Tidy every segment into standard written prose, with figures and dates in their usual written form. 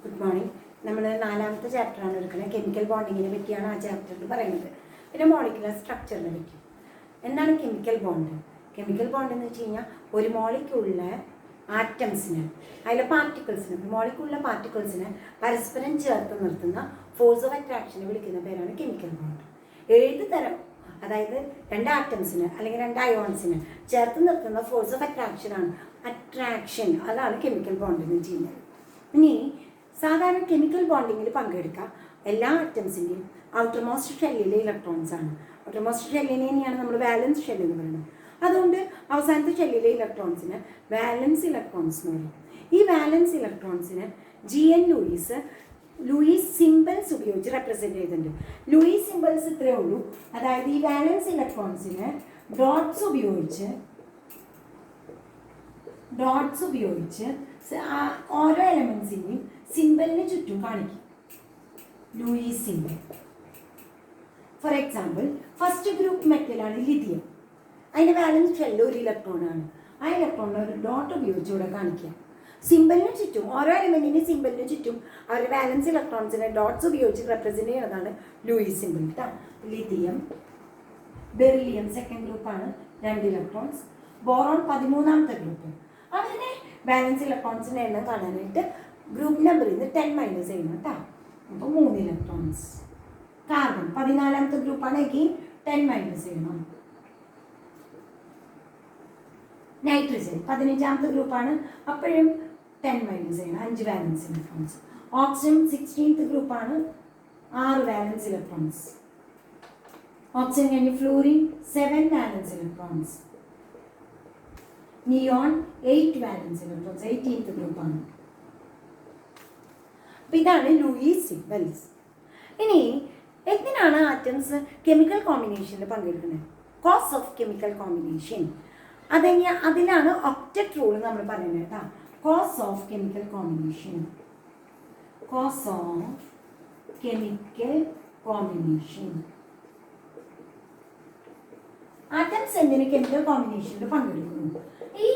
Good morning. നമ്മൾ 4ാമത്തെ ചാപ്റ്ററാണ് എടുക്കുന്നത്. കെമിക്കൽ ബോണ്ടിങ്ങിനെ പറ്റിയാണ് ആ ചാപ്റ്ററിൽ പറയുന്നത്. പിന്നെ മോളിക്കുലർ സ്ട്രക്ചറിനെ പറ്റി. എന്താണ് കെമിക്കൽ ബോണ്ട്? കെമിക്കൽ ബോണ്ട് എന്ന് വെച്ച് കഴിഞ്ഞാൽ ഒരു മോളിക്കുള്ള ആറ്റംസിന്, അതിലെ പാർട്ടിക്കിൾസിന്, മോളിക്കുള്ള പാർട്ടിക്കിൾസിനെ പരസ്പരം ചേർത്ത് നിർത്തുന്ന ഫോഴ്സ് ഓഫ് അട്രാക്ഷനെ വിളിക്കുന്ന പേരാണ് കെമിക്കൽ ബോണ്ട്. 7 തരം, അതായത് 2 ആറ്റംസിന് അല്ലെങ്കിൽ 2 അയോൺസിന് ചേർത്ത് നിർത്തുന്ന ഫോഴ്സ് ഓഫ് അട്രാക്ഷനാണ് അട്രാക്ഷൻ. അതാണ് കെമിക്കൽ ബോണ്ട് എന്ന് ചെയ്യുന്നത്. ഇനി സാധാരണ കെമിക്കൽ ബോണ്ടിങ്ങിൽ പങ്കെടുക്കുക എല്ലാ ആറ്റംസിൻ്റെയും ഔട്ടർമോസ്റ്റ് ഷെല്ലിലെ ഇലക്ട്രോൺസ് ആണ്. ഔട്ടർമോസ്റ്റ് ഷെല്ലിനെ തന്നെയാണ് നമ്മൾ വാലൻസ് ഷെല്ല് എന്ന് പറയുന്നത്. അതുകൊണ്ട് അവസാനത്തെ ഷെല്ലിലെ ഇലക്ട്രോൺസിന് വാലൻസ് ഇലക്ട്രോൺസ് എന്ന് പറയും. ഈ വാലൻസ് ഇലക്ട്രോൺസിന് GN ലൂയിസ് സിംബൽസ് ഉപയോഗിച്ച് റെപ്രസെൻറ്റ് ചെയ്തിട്ടുണ്ട്. ലൂയിസ് സിംബൽസ് ഇത്രയേ ഉള്ളൂ. അതായത് ഈ വാലൻസ് ഇലക്ട്രോൺസിന് ഡോട്ട്സ് ഉപയോഗിച്ച് ഓരോ എലമെൻസിൻ്റെയും സിംബലിന് ചുറ്റും കാണിക്കും. Lewis symbol. For example, first group മെറ്റലാണ് ലിഥിയം. അതിൻ്റെ വാലൻസ് ഷെല്ല് ഒരു ഇലക്ട്രോണാണ്. ആ ഇലക്ട്രോണിനെ ഒരു ഡോട്ട് ഉപയോഗിച്ച് ഇവിടെ കാണിക്കുക. സിംബലിന് ചുറ്റും, ഓരോ എലമെൻറ്റിൻ്റെ സിംബലിന് ചുറ്റും അവരുടെ വാലൻസ് ഇലക്ട്രോൺസിനെ ഡോട്ട്സ് ഉപയോഗിച്ച് റെപ്രസെൻറ്റ് ചെയ്യുന്നതാണ് Lewis symbol. Lithium, beryllium second ഗ്രൂപ്പാണ്, 2 ഇലക്ട്രോൺസ്. ബോറോൺ 13ാമത്തെ ഗ്രൂപ്പ്. അവരുടെ ബാലൻസ് ഇലക്ട്രോൺസിൻ്റെ എണ്ണം കാണാനായിട്ട് ഗ്രൂപ്പ് നമ്പറിൽ നിന്ന് 10- ചെയ്യണം കേട്ടോ. അപ്പോൾ 3 ഇലക്ട്രോൺസ്. കാർബൺ 14ാമത്തെ ഗ്രൂപ്പാണെങ്കിൽ 10- ചെയ്യണം. നൈട്രജൻ 15ാമത്തെ ഗ്രൂപ്പാണ്, അപ്പോഴും 10- ചെയ്യണം, 5 വാലൻസ് ഇലക്ട്രോൺസ്. ഓക്സിജൻ 16th ഗ്രൂപ്പാണ്, 6 വാലൻസ് ഇലക്ട്രോൺസ്. ഓക്സിജൻ കഴിഞ്ഞ് fluorine 7 വാലൻസ് electrons. Neon 8 വാലൻസ് electrons, 18th ഗ്രൂപ്പാണ്. അപ്പം ഇതാണ് ലൂയിസ് സിംബൽസ്. ഇനി എന്തിനാണ് ആറ്റംസ് കെമിക്കൽ കോമ്പിനേഷനിൽ പങ്കെടുക്കുന്നത്? Cause of chemical combination. അതിലാണ് ഒക്ടറ്റ് റൂൾ നമ്മൾ പറയുന്നത് കേട്ടോ. Cause of chemical combination. Cause of chemical combination. Atoms എന്തിന് കെമിക്കൽ കോമ്പിനേഷനിൽ പങ്കെടുക്കുന്നു? ഈ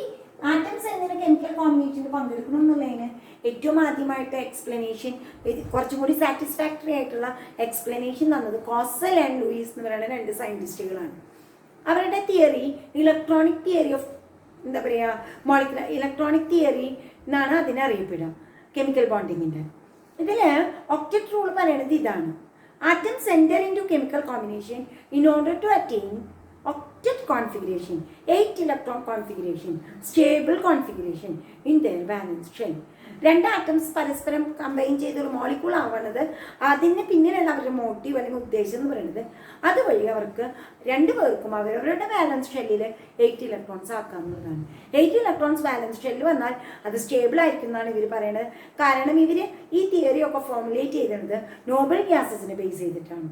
ആറ്റംസ് എന്തിന് കെമിക്കൽ കോമ്പിനേഷനിൽ പങ്കെടുക്കണം എന്നുള്ളതിന് ഏറ്റവും ആദ്യമായിട്ട് എക്സ്പ്ലനേഷൻ, കുറച്ചും കൂടി സാറ്റിസ്ഫാക്ടറി ആയിട്ടുള്ള എക്സ്പ്ലനേഷൻ തന്നത് കോസൽ ആൻഡ് ലൂയിസ് എന്ന് പറയുന്ന 2 സയൻറ്റിസ്റ്റുകളാണ്. അവരുടെ തിയറി ഇലക്ട്രോണിക് തിയറി ഓഫ്, എന്താ പറയുക, മോളിക്കുലർ ഇലക്ട്രോണിക് തിയറി എന്നാണ് അതിനെ അറിയപ്പെടുക, കെമിക്കൽ ബോണ്ടിങ്ങിൻ്റെ. ഇതിൽ ഒക്ടറ്റ് റൂൾ പറയുന്നത് ഇതാണ്: atoms enter into chemical combination in order to attain octet configuration, 8 electron configuration, stable configuration in their valence shell. 2 ആറ്റംസ് പരസ്പരം കമ്പൈൻ ചെയ്തൊരു മോളിക്യൂൾ ആവുന്നത് അതിന് പിന്നിലുള്ള അവരുടെ മോട്ടീവ് അല്ലെങ്കിൽ ഉദ്ദേശം എന്ന് പറയുന്നത് അതുവഴി അവർക്ക് 2 പേർക്കും അവരവരുടെ വാലൻസ് ഷെല്ലിൽ 8 ഇലക്ട്രോൺസ് ആക്കാവുന്നതാണ്. 8 ഇലക്ട്രോൺസ് വാലൻസ് ഷെല്ല് വന്നാൽ അത് സ്റ്റേബിൾ ആയിരിക്കും എന്നാണ് ഇവർ പറയുന്നത്. കാരണം ഇവർ ഈ തിയറി ഒക്കെ ഫോർമുലേറ്റ് ചെയ്തിരുന്നത് നോബൽ ഗ്യാസസിനെ ബേസ് ചെയ്തിട്ടാണ്.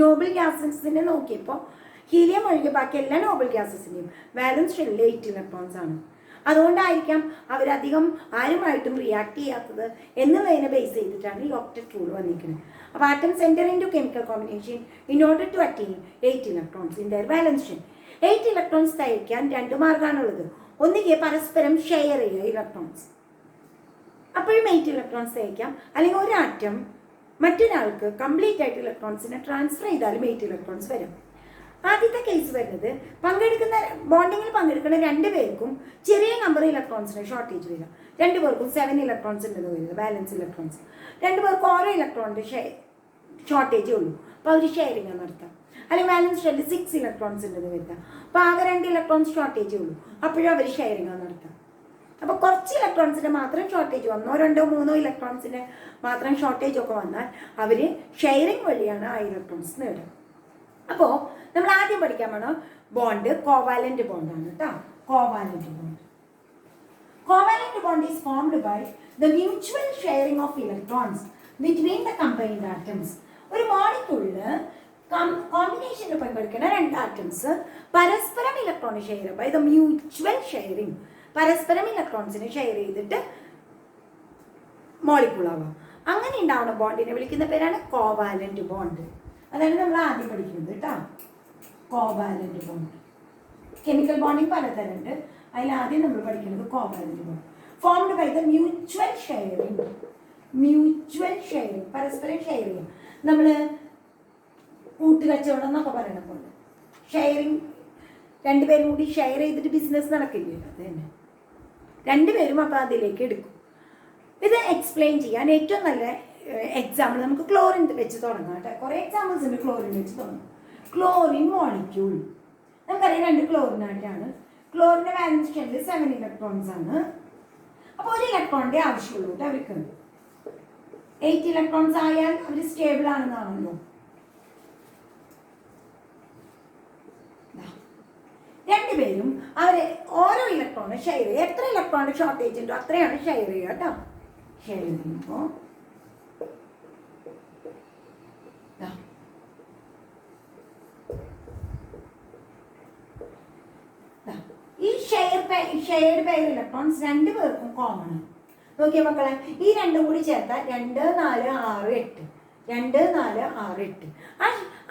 നോബൽ ഗ്യാസസിനെ നോക്കിയപ്പോൾ ഹീലിയം ഒഴികെ ബാക്കി എല്ലാ നോബൽ ഗ്യാസസിൻ്റെയും വാലൻസ് ഷെല്ലിൽ 8 ഇലക്ട്രോൺസ് ആണ്. അതുകൊണ്ടായിരിക്കാം അവരധികം ആരുമായിട്ടും റിയാക്ട് ചെയ്യാത്തത് എന്നുള്ളതിനെ ബേസ് ചെയ്തിട്ടാണ് ഈ ഒക്ടറ്റ് റൂൾ വന്നിരിക്കുന്നത്. അപ്പോൾ atoms enter into chemical combination in order to attain 8 electrons in their valence shell. 8 electrons തയ്ക്കാൻ 2 മാർഗ്ഗമാണുള്ളത്. ഒന്നുകിൽ പരസ്പരം ഷെയർ ചെയ്യുക ഇലക്ട്രോൺസ്, അപ്പോഴും 8 ഇലക്ട്രോൺസ് തയ്ക്കാം. അല്ലെങ്കിൽ ഒരു ആറ്റം മറ്റൊരാൾക്ക് കംപ്ലീറ്റ് ആയിട്ട് ഇലക്ട്രോൺസിനെ ട്രാൻസ്ഫർ ചെയ്താലും 8 ഇലക്ട്രോൺസ് വരും. ആദ്യത്തെ കേസ് വരുന്നത് ബോണ്ടിങ്ങിൽ പങ്കെടുക്കുന്ന 2 പേർക്കും ചെറിയ നമ്പർ ഇലക്ട്രോൺസിന് ഷോർട്ടേജ് വരിക. 2 പേർക്കും 7 ഇലക്ട്രോൺസ് ഉണ്ടെന്ന് വരുന്നത്, ബാലൻസ് ഇലക്ട്രോൺസ്. 2 പേർക്ക് ഓരോ ഇലക്ട്രോണിൻ്റെ ഷോർട്ടേജേ ഉള്ളൂ. അപ്പോൾ അവർ ഷെയറിങ് നടത്താം. അല്ലെങ്കിൽ ബാലൻസ് ഷെല്ലിൽ 6 ഇലക്ട്രോൺസ് ഉണ്ടെന്ന് വരുത്താം. അപ്പോൾ ആകെ 2 ഇലക്ട്രോൺസ് ഷോർട്ടേജേ ഉള്ളൂ. അപ്പോഴും അവർ ഷെയറിങ് നടത്താം. അപ്പോൾ കുറച്ച് ഇലക്ട്രോൺസിൻ്റെ മാത്രം ഷോർട്ടേജ് വന്നോ 2, 3 ഇലക്ട്രോൺസിൻ്റെ മാത്രം ഷോർട്ടേജ് ഒക്കെ വന്നാൽ അവർ ഷെയറിങ് വഴിയാണ് ആ ഇലക്ട്രോൺസ് നേടുക. അപ്പോൾ നമ്മൾ ആദ്യം പഠിക്കാൻ പോണ ബോണ്ട് കോവാലന്റ് ബോണ്ടാണ് കേട്ടോ. Covalent bond. Covalent bond is formed by the mutual sharing of electrons between the combined atoms. ഒരു മോളിക്യൂളില് കോമ്പിനേഷനിൽ പങ്കെടുക്കുന്ന 2 ആറ്റംസ് പരസ്പരം electron share by the mutual sharing, പരസ്പരം ഇലക്ട്രോൺസിനെ ഷെയർ ചെയ്തിട്ട് മോളിക്യൂൾ ആവാം. അങ്ങനെ ഉണ്ടാവുന്ന ബോണ്ടിനെ വിളിക്കുന്ന പേരാണ് കോവാലന്റ് ബോണ്ട്. അതാണ് നമ്മൾ ആദ്യം പഠിക്കുന്നത് കേട്ടോ, കോവാലന്റ് ബോണ്ട്. കെമിക്കൽ ബോണ്ടിങ് പലതരമുണ്ട്. അതിൽ ആദ്യം നമ്മൾ പഠിക്കുന്നത് covalent bond. Formed by the mutual sharing mutual sharing, പരസ്പരം ഷെയർ ചെയ്യുക. നമ്മൾ കൂട്ടുകച്ചവടം എന്നൊക്കെ പറയണ പോലെ ഷെയറിങ്, രണ്ടുപേരും കൂടി ഷെയർ ചെയ്തിട്ട് ബിസിനസ് നടക്കില്ലേ, അത് തന്നെ. രണ്ടുപേരും അപ്പോൾ അതിലേക്ക് എടുക്കും. ഇത് എക്സ്പ്ലെയിൻ ചെയ്യാൻ ഏറ്റവും നല്ല എക്സാമ്പിൾ നമുക്ക് ക്ലോറിൻ വെച്ച് തുടങ്ങാം കേട്ടോ. കുറേ എക്സാമ്പിൾസ് ഉണ്ട് ക്ലോറിൻ വെച്ച് തുടങ്ങാം. ക്ലോറിൻ മോളിക്യൂൾ നമുക്കറിയാം, 2 ക്ലോറിനായിട്ടാണ്. ക്ലോറിൻ്റെ വാലൻസ് ഷെല്ലിൽ 7 ഇലക്ട്രോൺസ് ആണ്. അപ്പോൾ 1 ഇലക്ട്രോണിൻ്റെ ആവശ്യമുള്ളൂ കേട്ടോ അവർക്ക്. 8 ഇലക്ട്രോൺസ് ആയാൽ അവർ സ്റ്റേബിൾ ആണെന്നാണല്ലോ. രണ്ടുപേരും അവർ ഓരോ ഇലക്ട്രോണ് ഷെയർ ചെയ്യുക. എത്ര ഇലക്ട്രോണിൻ്റെ ഷോർട്ടേജ് ഉണ്ടോ അത്രയാണ് ഷെയർ ചെയ്യുക കേട്ടോ. ഷെയർ ചെയ്യുമ്പോൾ ഈ ഷെയർഡ് പെയർ ഇലക്ട്രോൺസ് 2 പേർക്കും കോമൺ ആണ്. നോക്കിയ മക്കളെ, ഈ 2 കൂടി ചേർത്താൽ 2, 4, 6, 8. 2, 4, 6, 8.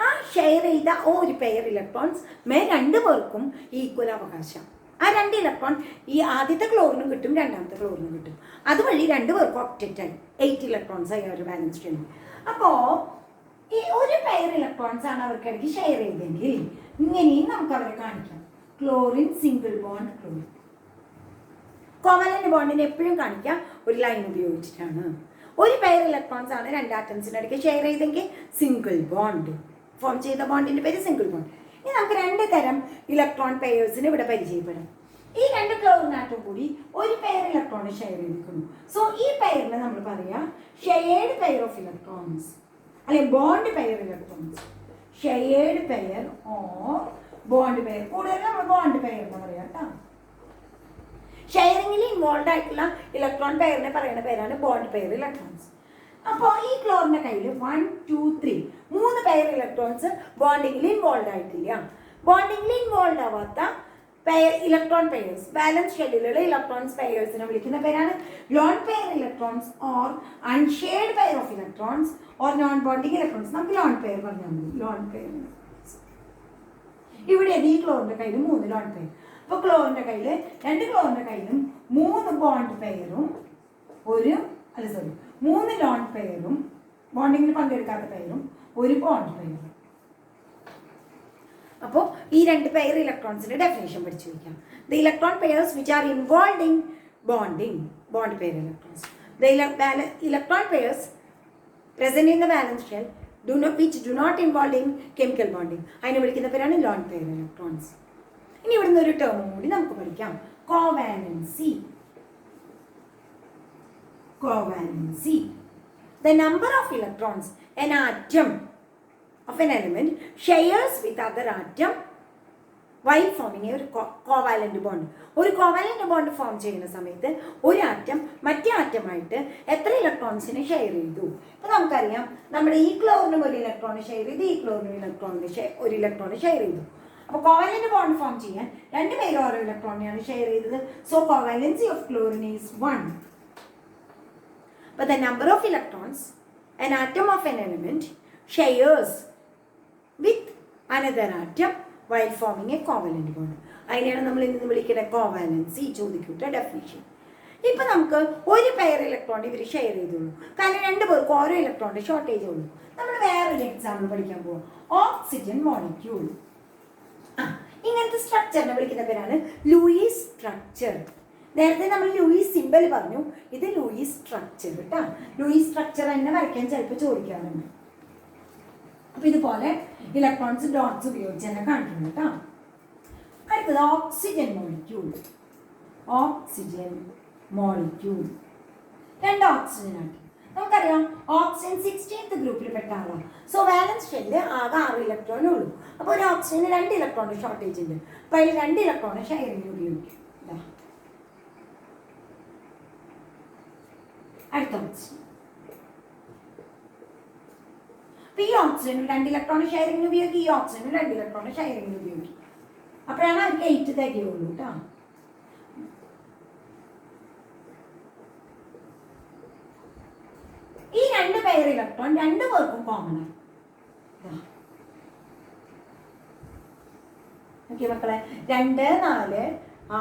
ആ ഷെയർ ചെയ്ത ഒരു പെയർ ഇലക്ട്രോൺസ് 2 പേർക്കും ഈക്വൽ അവകാശം. ആ 2 ഇലക്ട്രോൺ ഈ ആദ്യത്തെ ക്ലോറിനും കിട്ടും, രണ്ടാമത്തെ ക്ലോറിനും കിട്ടും. അതുവഴി 2 പേർക്കും ഒക്ടറ്റായി 8 ഇലക്ട്രോൺസ് ആയി അവർ ബാലൻസ് ചെയ്യുന്നു. അപ്പോൾ ഈ ഒരു പെയർ ഇലക്ട്രോൺസ് ആണ് അവർക്കിടയ്ക്ക് ഷെയർ ചെയ്തെങ്കിൽ ഇങ്ങനെയും നമുക്ക് അവരെ കാണിക്കാം. Chlorine single bond chlorine. Covalent ബോണ്ടിനെ എപ്പോഴും കാണിക്കാം ഒരു ലൈൻ ഉപയോഗിച്ചിട്ടാണ്. ഒരു പെയർ ഇലക്ട്രോൺസ് ആണ് 2 ആറ്റംസിൻ്റെ ഇടയ്ക്ക് ഷെയർ ചെയ്തെങ്കിൽ സിംഗിൾ ബോണ്ട് ഫോം ചെയ്ത ബോണ്ടിന്റെ പേര് സിംഗിൾ ബോണ്ട്. ഇനി നമുക്ക് 2 തരം ഇലക്ട്രോൺ പെയേഴ്സിന് ഇവിടെ പരിചയപ്പെടാം. ഈ 2 ക്ലോറിൻ ആറ്റം കൂടി ഒരു പെയർ ഇലക്ട്രോൺ ഷെയർ ചെയ്തിരിക്കുന്നു. സോ ഈ പെയറിനെ നമ്മൾ പറയാം ഷെയർഡ് പെയർ ഓഫ് ഇലക്ട്രോൺസ്, അല്ലെ bond pair electrons. Shared pair or bond pair, കൂടുതൽ നമ്മൾ ബോണ്ട് പെയർ എന്ന് പറയാം കേട്ടോ. ഷെയറിങ്ങിൽ ഇൻവോൾവ് ആയിട്ടുള്ള ഇലക്ട്രോൺ പെയറിനെ പറയുന്ന പേരാണ് ബോണ്ട് പെയർ ഇലക്ട്രോൺസ്. അപ്പോൾ ഈ ക്ലോറിന്റെ കയ്യിൽ 1, 2, 3 3 പെയർ ഇലക്ട്രോൺസ് ബോണ്ടിങ്ങിൽ ഇൻവോൾവ് ആയിട്ടില്ല. ബോണ്ടിങ്ങിൽ ഇൻവോൾവ് ആവാത്ത പെയർ ഇലക്ട്രോൺ പെയേഴ്സ്, ബാലൻസ് ഷെല്ലിലുള്ള ഇലക്ട്രോൺസ് പെയേഴ്സിനെ വിളിക്കുന്ന പേരാണ് lone pair electrons or unshared pair of electrons or non bonding electrons. നമുക്ക് ലോൺ പെയർ പറഞ്ഞാൽ മതി, ലോൺ പെയർ. ഇവിടെ ഈ ക്ലോറിന്റെ കയ്യിൽ 3 ലോൺ പെയർ. അപ്പോൾ ക്ലോറിന്റെ കയ്യിൽ 2 ക്ലോറിന്റെ കയ്യിലും 3 ബോണ്ട് പെയറും 3 ലോൺ പെയറും ബോണ്ടിങ്ങിൽ പങ്കെടുക്കാത്ത പെയറും 1 ബോണ്ട് പെയറും. അപ്പോൾ ഈ 2 പെയർ ഇലക്ട്രോൺസിന്റെ ഡെഫിനേഷൻ പഠിച്ചു വയ്ക്കാം. The electron pairs which are involve in bonding, bond pair electrons. The electron pairs present in the valence shell which do not involve in chemical bonding, അതിനെ വിളിക്കുന്ന പേരാണ് lone pair electrons. ഇനി ഇവിടുന്ന് ഒരു ടേമും കൂടി നമുക്ക് പഠിക്കാം, covalency. Covalency. The number of electrons an atom of an element shares with other atom while forming a covalent bond. ഒരു കോവാലന്റ് ബോണ്ട് ഫോം ചെയ്യുന്ന സമയത്ത് ഒരു ആറ്റം മറ്റേ ആറ്റമായിട്ട് എത്ര ഇലക്ട്രോൺസിനെ ഷെയർ ചെയ്തു. ഇപ്പൊ നമുക്കറിയാം നമ്മുടെ ഈ ക്ലോറിനും 1 ഇലക്ട്രോൺ ഷെയർ ചെയ്തു, ഈ ക്ലോറിനും 1 ഇലക്ട്രോൺ ഷെയർ ചെയ്തു. അപ്പോൾ കോവാലന്റ് ബോണ്ട് ഫോം ചെയ്യാൻ 2 പേര് ഓരോ ഇലക്ട്രോണിനെയാണ് ഷെയർ ചെയ്തത്. So covalency of chlorine is 1. But the number of electrons an atom of an element shares with another atom while forming a covalent bond. അതിനെയാണ് നമ്മൾ ഇന്ന് വിളിക്കുന്ന കോവാലൻസി. ചോദിക്കൂട്ട ഡെഫിനിഷൻ. ഇപ്പം നമുക്ക് ഒരു പെയർ ഇലക്ട്രോൺ ഇവർ ഷെയർ ചെയ്തുള്ളൂ, കാരണം 2 പേർക്ക് ഓരോ ഇലക്ട്രോണിൻ്റെ ഷോർട്ടേജ് ഉള്ളൂ. നമ്മൾ വേറൊരു എക്സാമ്പിൾ പഠിക്കാൻ പോകും, ഓക്സിജൻ മോളിക്യൂൾ. ഇങ്ങനത്തെ സ്ട്രക്ചറിനെ വിളിക്കുന്ന പേരാണ് ലൂയിസ് സ്ട്രക്ചർ. നേരത്തെ നമ്മൾ ലൂയിസ് സിമ്പൽ പറഞ്ഞു, ഇത് ലൂയിസ് സ്ട്രക്ചർ കേട്ടോ. ലൂയിസ് സ്ട്രക്ചർ തന്നെ വരയ്ക്കാൻ ചിലപ്പോൾ ചോദിക്കാറുണ്ട്. അപ്പൊ ഇതുപോലെ ഇലക്ട്രോൺസ് ഡോട്ട്സ് ഉപയോഗിച്ച് തന്നെ കാണിക്കുന്നു കേട്ടോ. അടുത്തത് oxygen molecule. Oxygen molecule 2 oxygen ആയിട്ട് നമുക്കറിയാം. ഓക്സിജൻ 16th ഗ്രൂപ്പിൽ പെട്ട ആളാണ്. സോ വാലൻസ് ഷെല്ലിൽ ആകെ 6 ഇലക്ട്രോണേ ഉള്ളൂ. അപ്പോൾ ഒരു ഓക്സിജന് 2 ഇലക്ട്രോണിന്റെ ഷോർട്ടേജ് ഉണ്ട്. അപ്പോൾ അതിൽ 2 ഇലക്ട്രോണ് ഷെയറിംഗ് ഉപയോഗിക്കും. അടുത്ത ഓക്സിജൻ. അപ്പൊ ഈ ഓക്സിജനും 2 ഇലക്ട്രോൺ ഷെയറിംഗ് ഉപയോഗിക്കും, ഈ ഓക്സിജനും 2 ഇലക്ട്രോൺ ഷെയറിംഗ് ഉപയോഗിക്കും. അപ്പോഴാണ് അവർക്ക് 8 തികയുള്ളൂ കേട്ടോ. ഈ 2 പെയർ ഇലക്ട്രോൺ 2 പേർക്കും കോമൺ ആണ്. ഓക്കെ മക്കളെ, 2, 4,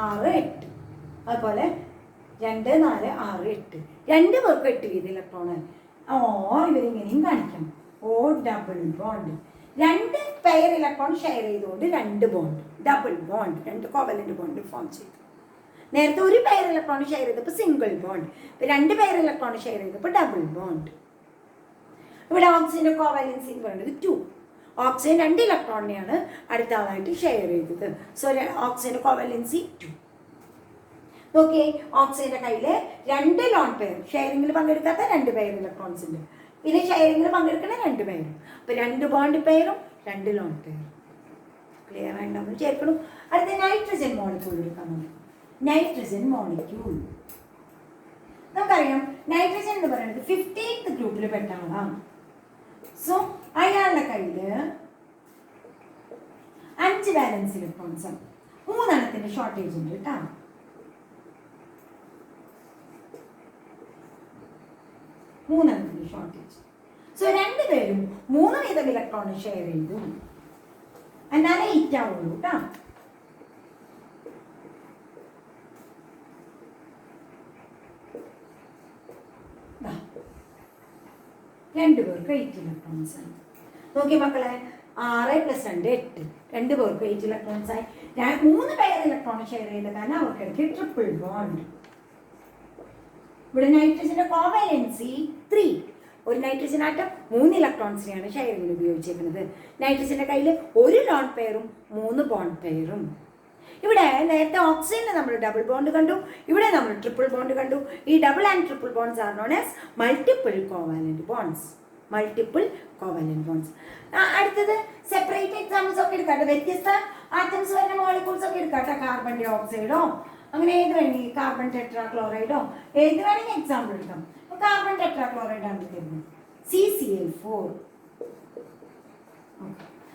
6, 8. അതുപോലെ 2, 4, 6, 8. 2 പേർക്ക് 8 വീതം ഇലക്ട്രോണാണ്. ഇവരിങ്ങനെയും കാണിക്കണം. O double bond. 2 pair electron share ചെയ്തുകൊണ്ട് 2 bond, double bond, 2 covalent bond form ചെയ്തു. നേരത്തെ ഒരു പെയർ ഇലക്ട്രോൺ ഷെയർ ചെയ്തപ്പോൾ സിംഗിൾ ബോണ്ട്, ഇപ്പൊ 2 പെയർ ഇലക്ട്രോൺ ഷെയർ ചെയ്തപ്പോൾ ഡബിൾ ബോണ്ട്. ഇവിടെ ഓക്സിജന്റെ കോവാലൻസി എന്ന് പറയുന്നത് 2. ഓക്സിജൻ 2 ഇലക്ട്രോണിനെയാണ് അടുത്ത ആളായിട്ട് ഷെയർ ചെയ്തത്. സോ ഓക്സിജന്റെ കോവാലൻസി 2. നോക്കിയേ, ഓക്സിജന്റെ കയ്യില് 2 ലോൺ പെയർ, ഷെയറിംഗിൽ പങ്കെടുക്കാത്ത 2 പെയർ ഇലക്ട്രോൺസ് ഉണ്ട്. ഇത് ഷെയറിംഗിൽ പങ്കെടുക്കുന്ന 2 പെയറും. അപ്പൊ 2 ബോണ്ട് പെയറും 2 ലോൺ പെയറും. ക്ലിയർ ആയിട്ട് നമ്മൾ ചേർക്കണം. അടുത്ത നൈട്രജൻ മോളിക്യൂൾ എടുക്കാൻ നമുക്ക്. നൈട്രജൻ മോളിക്യൂൾ നമുക്കറിയാം, നൈട്രജൻ എന്ന് പറയുന്നത് 15th ഗ്രൂപ്പിൽ പെട്ട ആളാണ്. സോ അയാളുടെ കയ്യില് 5 വാലൻസ് ഇലക്ട്രോൺസ് ആണ്. 3 എണ്ണത്തിന്റെ ഷോർട്ടേജ് ഉണ്ട് കേട്ടോ. 3 എണ്ണത്തിന്റെ ഷോർട്ടേജ്. സോ 2 പേരും 3 വീതം ഇലക്ട്രോൺ ഷെയർ ചെയ്തു. എന്നാലേ 8 ആവുള്ളൂ കേട്ടോ. രണ്ട് പേർക്ക് 8 ഇലക്ട്രോൺസ് ആയി. നോക്കിയ മക്കളെ, 6 + 2 8. 2 പേർക്ക് 8 ഇലക്ട്രോൺസ് ആയി. 3 പെയർ ഇലക്ട്രോൺ ഷെയർ ചെയ്ത കാരണം അവർക്കിടയ്ക്ക് ട്രിപ്പിൾ ബോണ്ട്. ഇവിടെ നൈട്രജന്റെ കോവാലൻസി 3. ഒരു നൈട്രജൻ ആറ്റം 3 ഇലക്ട്രോൺസിനെയാണ് ഷെയറിംഗിന് ഉപയോഗിച്ചിരിക്കുന്നത്. നൈട്രജന്റെ കയ്യിൽ 1 ലോൺ പെയറും 3 ബോണ്ട് പെയറും. ഇവിടെ നേരത്തെ ഓക്സിജനിൽ നമ്മൾ ഡബിൾ ബോണ്ട് കണ്ടു, ഇവിടെ നമ്മൾ ട്രിപ്പിൾ ബോണ്ട് കണ്ടു. ഈ double and triple bonds are known as multiple covalent bonds. Multiple covalent bonds. അടുത്തത് സെപ്പറേറ്റ് എക്സാമ്പിൾസ് ഒക്കെ എടുക്കാട്ടെ. വ്യത്യസ്ത ആറ്റംസ് വരുന്ന മോളിക്യൂൾസ് ഒക്കെ എടുക്കാട്ടെ. കാർബൺ ഡൈ ഓക്സൈഡോ അങ്ങനെ ഏത് വേണമെങ്കിൽ, കാർബൺ ടെട്രാ ക്ലോറൈഡോ ഏത് വേണമെങ്കിൽ എക്സാമ്പിൾ എടുക്കാം. അപ്പൊ കാർബൺ ടെട്രാ ക്ലോറൈഡ് ആണ് തരുന്നത്, CCl4.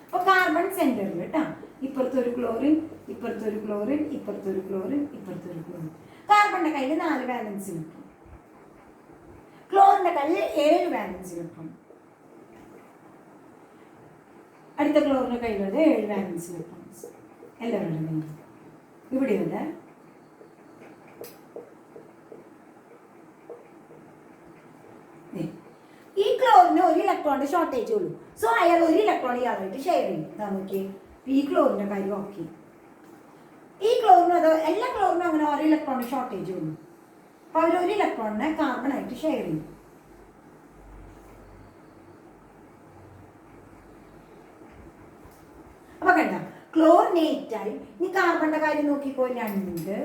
അപ്പൊ കാർബൺ സെന്ററിൽ കേട്ടോ, ഇപ്പുറത്തൊരു ക്ലോറിൻ, ഇപ്പുറത്തൊരു ക്ലോറിൻ, ഇപ്പുറത്തൊരു ക്ലോറിൻ, ഇപ്പുറത്തൊരു ക്ലോറിൻ. കാർബണിന്റെ കയ്യിൽ 4 വാലൻസ് ഇലക്ട്രോൺ, ക്ലോറിന്റെ കയ്യിൽ 7 വാലൻസ് ഇലക്ട്രോൺ. അടുത്ത ക്ലോറിന്റെ കയ്യിലുള്ളത് 7 വാലൻസ് ഇലക്ട്രോൺസ്. എല്ലാവരുടെ കയ്യിൽ ഇവിടെയുണ്ട്. ഈ ക്ലോറിന് 1 ഇലക്ട്രോണിന്റെ ഷോർട്ടേജ് ഉള്ളൂ. സോ അയാൾ 1 ഇലക്ട്രോൺ ഇയാളായിട്ട് ഷെയർ ചെയ്യും. നോക്കിയേ, ഈ ക്ലോറിന്റെ കാര്യം ഓക്കെ. ഈ ക്ലോറിനും അതോ എല്ലാ ക്ലോറിനും അങ്ങനെ 1 ഇലക്ട്രോണിന്റെ ഷോർട്ടേജ് ഉള്ളൂ. അപ്പൊ അവർ 1 ഇലക്ട്രോണിനെ കാർബൺ ആയിട്ട് ഷെയർ ചെയ്യും. അപ്പൊ കണ്ട, ക്ലോറിന് 8 ആയി. ഇനി കാർബണിന്റെ കാര്യം നോക്കിക്കോ, 2,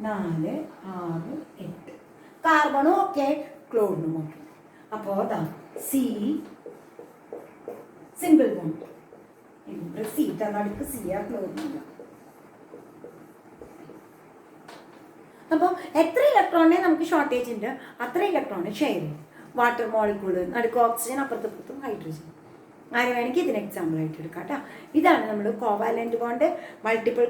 4, 6, 8. കാർബണും ഓക്കെ, ക്ലോറിനും ഓക്കെ. അപ്പോ അതാ C സിംഗിൾ ബോണ്ട്. ഇവിടെ സീറ്റ് നടുക്ക് C ആ, ക്ലോറിനില്ല. അപ്പോൾ എത്ര ഇലക്ട്രോണിനെ നമുക്ക് ഷോർട്ടേജ് ഉണ്ട് അത്ര ഇലക്ട്രോണിനെ ഷെയർ ചെയ്യും. വാട്ടർ മോളിക്യൂള് നടുക്ക് ഓക്സിജൻ, അപ്പുറത്തും ഹൈഡ്രജൻ. ആര് വേണമെങ്കിൽ ഇതിന് എക്സാമ്പിൾ ആയിട്ട് എടുക്കാം കേട്ടോ. ഇതാണ് നമ്മൾ covalent bond, multiple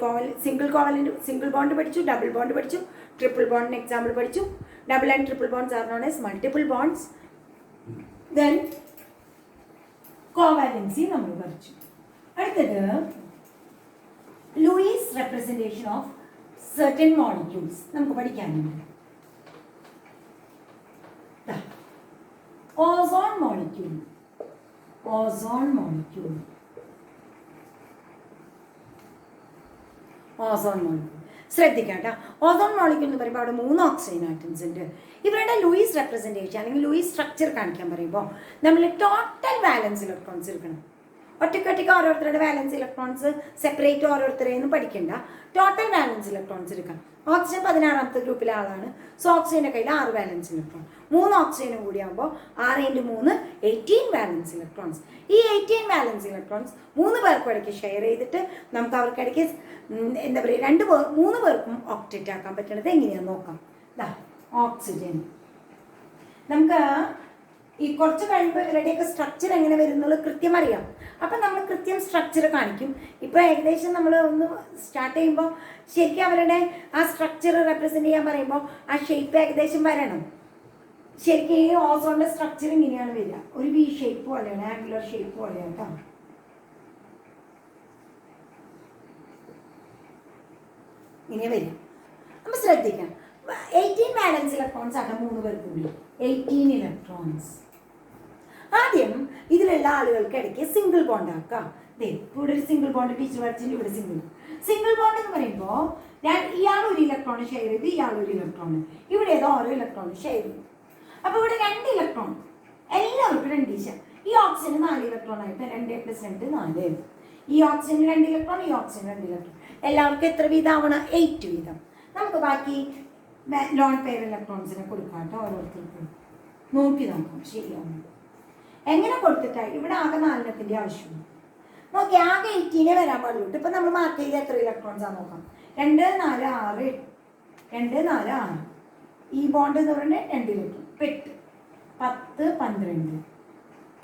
single bond പഠിച്ചു, ഡബിൾ ബോണ്ട് പഠിച്ചു, ട്രിപ്പിൾ ബോണ്ടിന് എക്സാമ്പിൾ പഠിച്ചു. Double and triple bonds are known as multiple bonds. Then covalency നമ്മൾ പഠിച്ചു. അടുത്തത് Lewis representation of certain molecules നമുക്ക് പഠിക്കാനുണ്ട്. Ozone molecule. ശ്രദ്ധിക്കാം കേട്ടോ. ഓസോൺ മോളിക്യൂൾ എന്ന് പറയുമ്പോൾ അവിടെ 3 ഓക്സിജൻ ആറ്റംസ് ഉണ്ട്. ഇവരുടെ ലൂയിസ് റെപ്രസെന്റേഷൻ അല്ലെങ്കിൽ ലൂയിസ് സ്ട്രക്ചർ കാണിക്കാൻ പറയുമ്പോൾ നമ്മൾ ടോട്ടൽ വാലൻസ് ഇലക്ട്രോൺസ് എടുക്കണം. ഒറ്റക്കൊറ്റയ്ക്ക് ഓരോരുത്തരുടെ വാലൻസ് ഇലക്ട്രോൺസ് സെപ്പറേറ്റ് ഓരോരുത്തരെയൊന്നും പഠിക്കണ്ട. ടോട്ടൽ വാലൻസ് ഇലക്ട്രോൺസ് എടുക്കാം. ഓക്സിജൻ 16ാമത്തെ ഗ്രൂപ്പിലെ ആളാണ്. സോ ഓക്സിജന്റെ കയ്യിൽ 6 വാലൻസ് ഇലക്ട്രോൺ. 3 ഓക്സിജനും കൂടി ആകുമ്പോൾ 6 × 3 18 വാലൻസ് ഇലക്ട്രോൺസ്. ഈ 18 വാലൻസ് ഇലക്ട്രോൺസ് 3 പേർക്കും ഇടയ്ക്ക് ഷെയർ ചെയ്തിട്ട് നമുക്ക് അവർക്കിടയ്ക്ക് എന്താ പറയുക 3 പേർക്കും ഓക്ടേറ്റ് ആക്കാൻ പറ്റുന്നത് എങ്ങനെയാണെന്ന് നോക്കാം. ഓക്സിജൻ നമുക്ക് ഈ കുറച്ച് കഴിയുമ്പോൾ ഇവരുടെയൊക്കെ സ്ട്രക്ചർ എങ്ങനെ വരുന്നത് കൃത്യം അറിയാം. അപ്പം നമ്മൾ കൃത്യം സ്ട്രക്ചർ കാണിക്കും. ഇപ്പോൾ ഏകദേശം നമ്മൾ ഒന്ന് സ്റ്റാർട്ട് ചെയ്യുമ്പോൾ ശരിക്കും അവരുടെ ആ സ്ട്രക്ചർ റെപ്രസെൻ്റ് ചെയ്യാൻ പറയുമ്പോൾ ആ ഷേപ്പ് ഏകദേശം വരണം. ശരിക്കും ഈ ഓസോണിൻ്റെ സ്ട്രക്ചർ ഇങ്ങനെയാണ് വരിക, ഒരു വി ഷേപ്പ് പോലെയാണ്, ആംഗുലർ ഷേപ്പ് പോലെയാണ് കേട്ടോ. ഇങ്ങനെ വരും. അപ്പം ശ്രദ്ധിക്കാം. 18 വാലൻസ് ഇലക്ട്രോൺസ് ആണ് 3 പേർ കൂടി 18 ഇലക്ട്രോൺസ്. ആദ്യം ഇതിലുള്ള ആളുകൾക്ക് ഇടയ്ക്ക് സിംഗിൾ ബോണ്ട് ആക്കാം. ഇവിടെ ഒരു സിംഗിൾ ബോണ്ട് ടീച്ചർ വരച്ചിട്ട് ഇവിടെ സിംഗിൾ ബോണ്ട് എന്ന് പറയുമ്പോൾ ഇയാൾ ഒരു ഇലക്ട്രോൺ ഷെയർ ചെയ്ത് ഇയാൾ ഒരു ഇലക്ട്രോൺ, ഇവിടെ ഏതോ ഓരോ ഇലക്ട്രോൺ ഷെയർ ചെയ്തു. അപ്പോൾ ഇവിടെ 2 ഇലക്ട്രോൺ എല്ലാവർക്കും 2 ഈച്ച. ഈ ഓക്സിജന് 4 ഇലക്ട്രോൺ ആയിട്ട് 2 + 2 4. ഈ ഓക്സിജന് 2 ഇലക്ട്രോൺ, ഈ ഓക്സിജന് 2 ഇലക്ട്രോൺ. എല്ലാവർക്കും എത്ര വീതം ആവണം? 8 വീതം. നമുക്ക് ബാക്കി ലോൺ പെയർ ഇലക്ട്രോൺസിനെ കൊടുക്കാം കേട്ടോ. ഓരോരുത്തർക്കും നോക്കി നോക്കാം ശരിയാവും. എങ്ങനെ കൊടുത്തിട്ടായി? ഇവിടെ ആകെ 4 ആവശ്യമുള്ളൂ. നോക്കി ആകെ 18 വരാൻ പാടുള്ളൂ. ഇപ്പം നമ്മൾ മാർക്ക് ചെയ്ത് എത്ര ഇലക്ട്രോൺസ് ആണ് നോക്കാം. 2 4 6 2 4 6. ഈ ബോണ്ട് എന്ന് പറയുന്നത് 2 ഇലക്ട്രോൺ. 8 10 12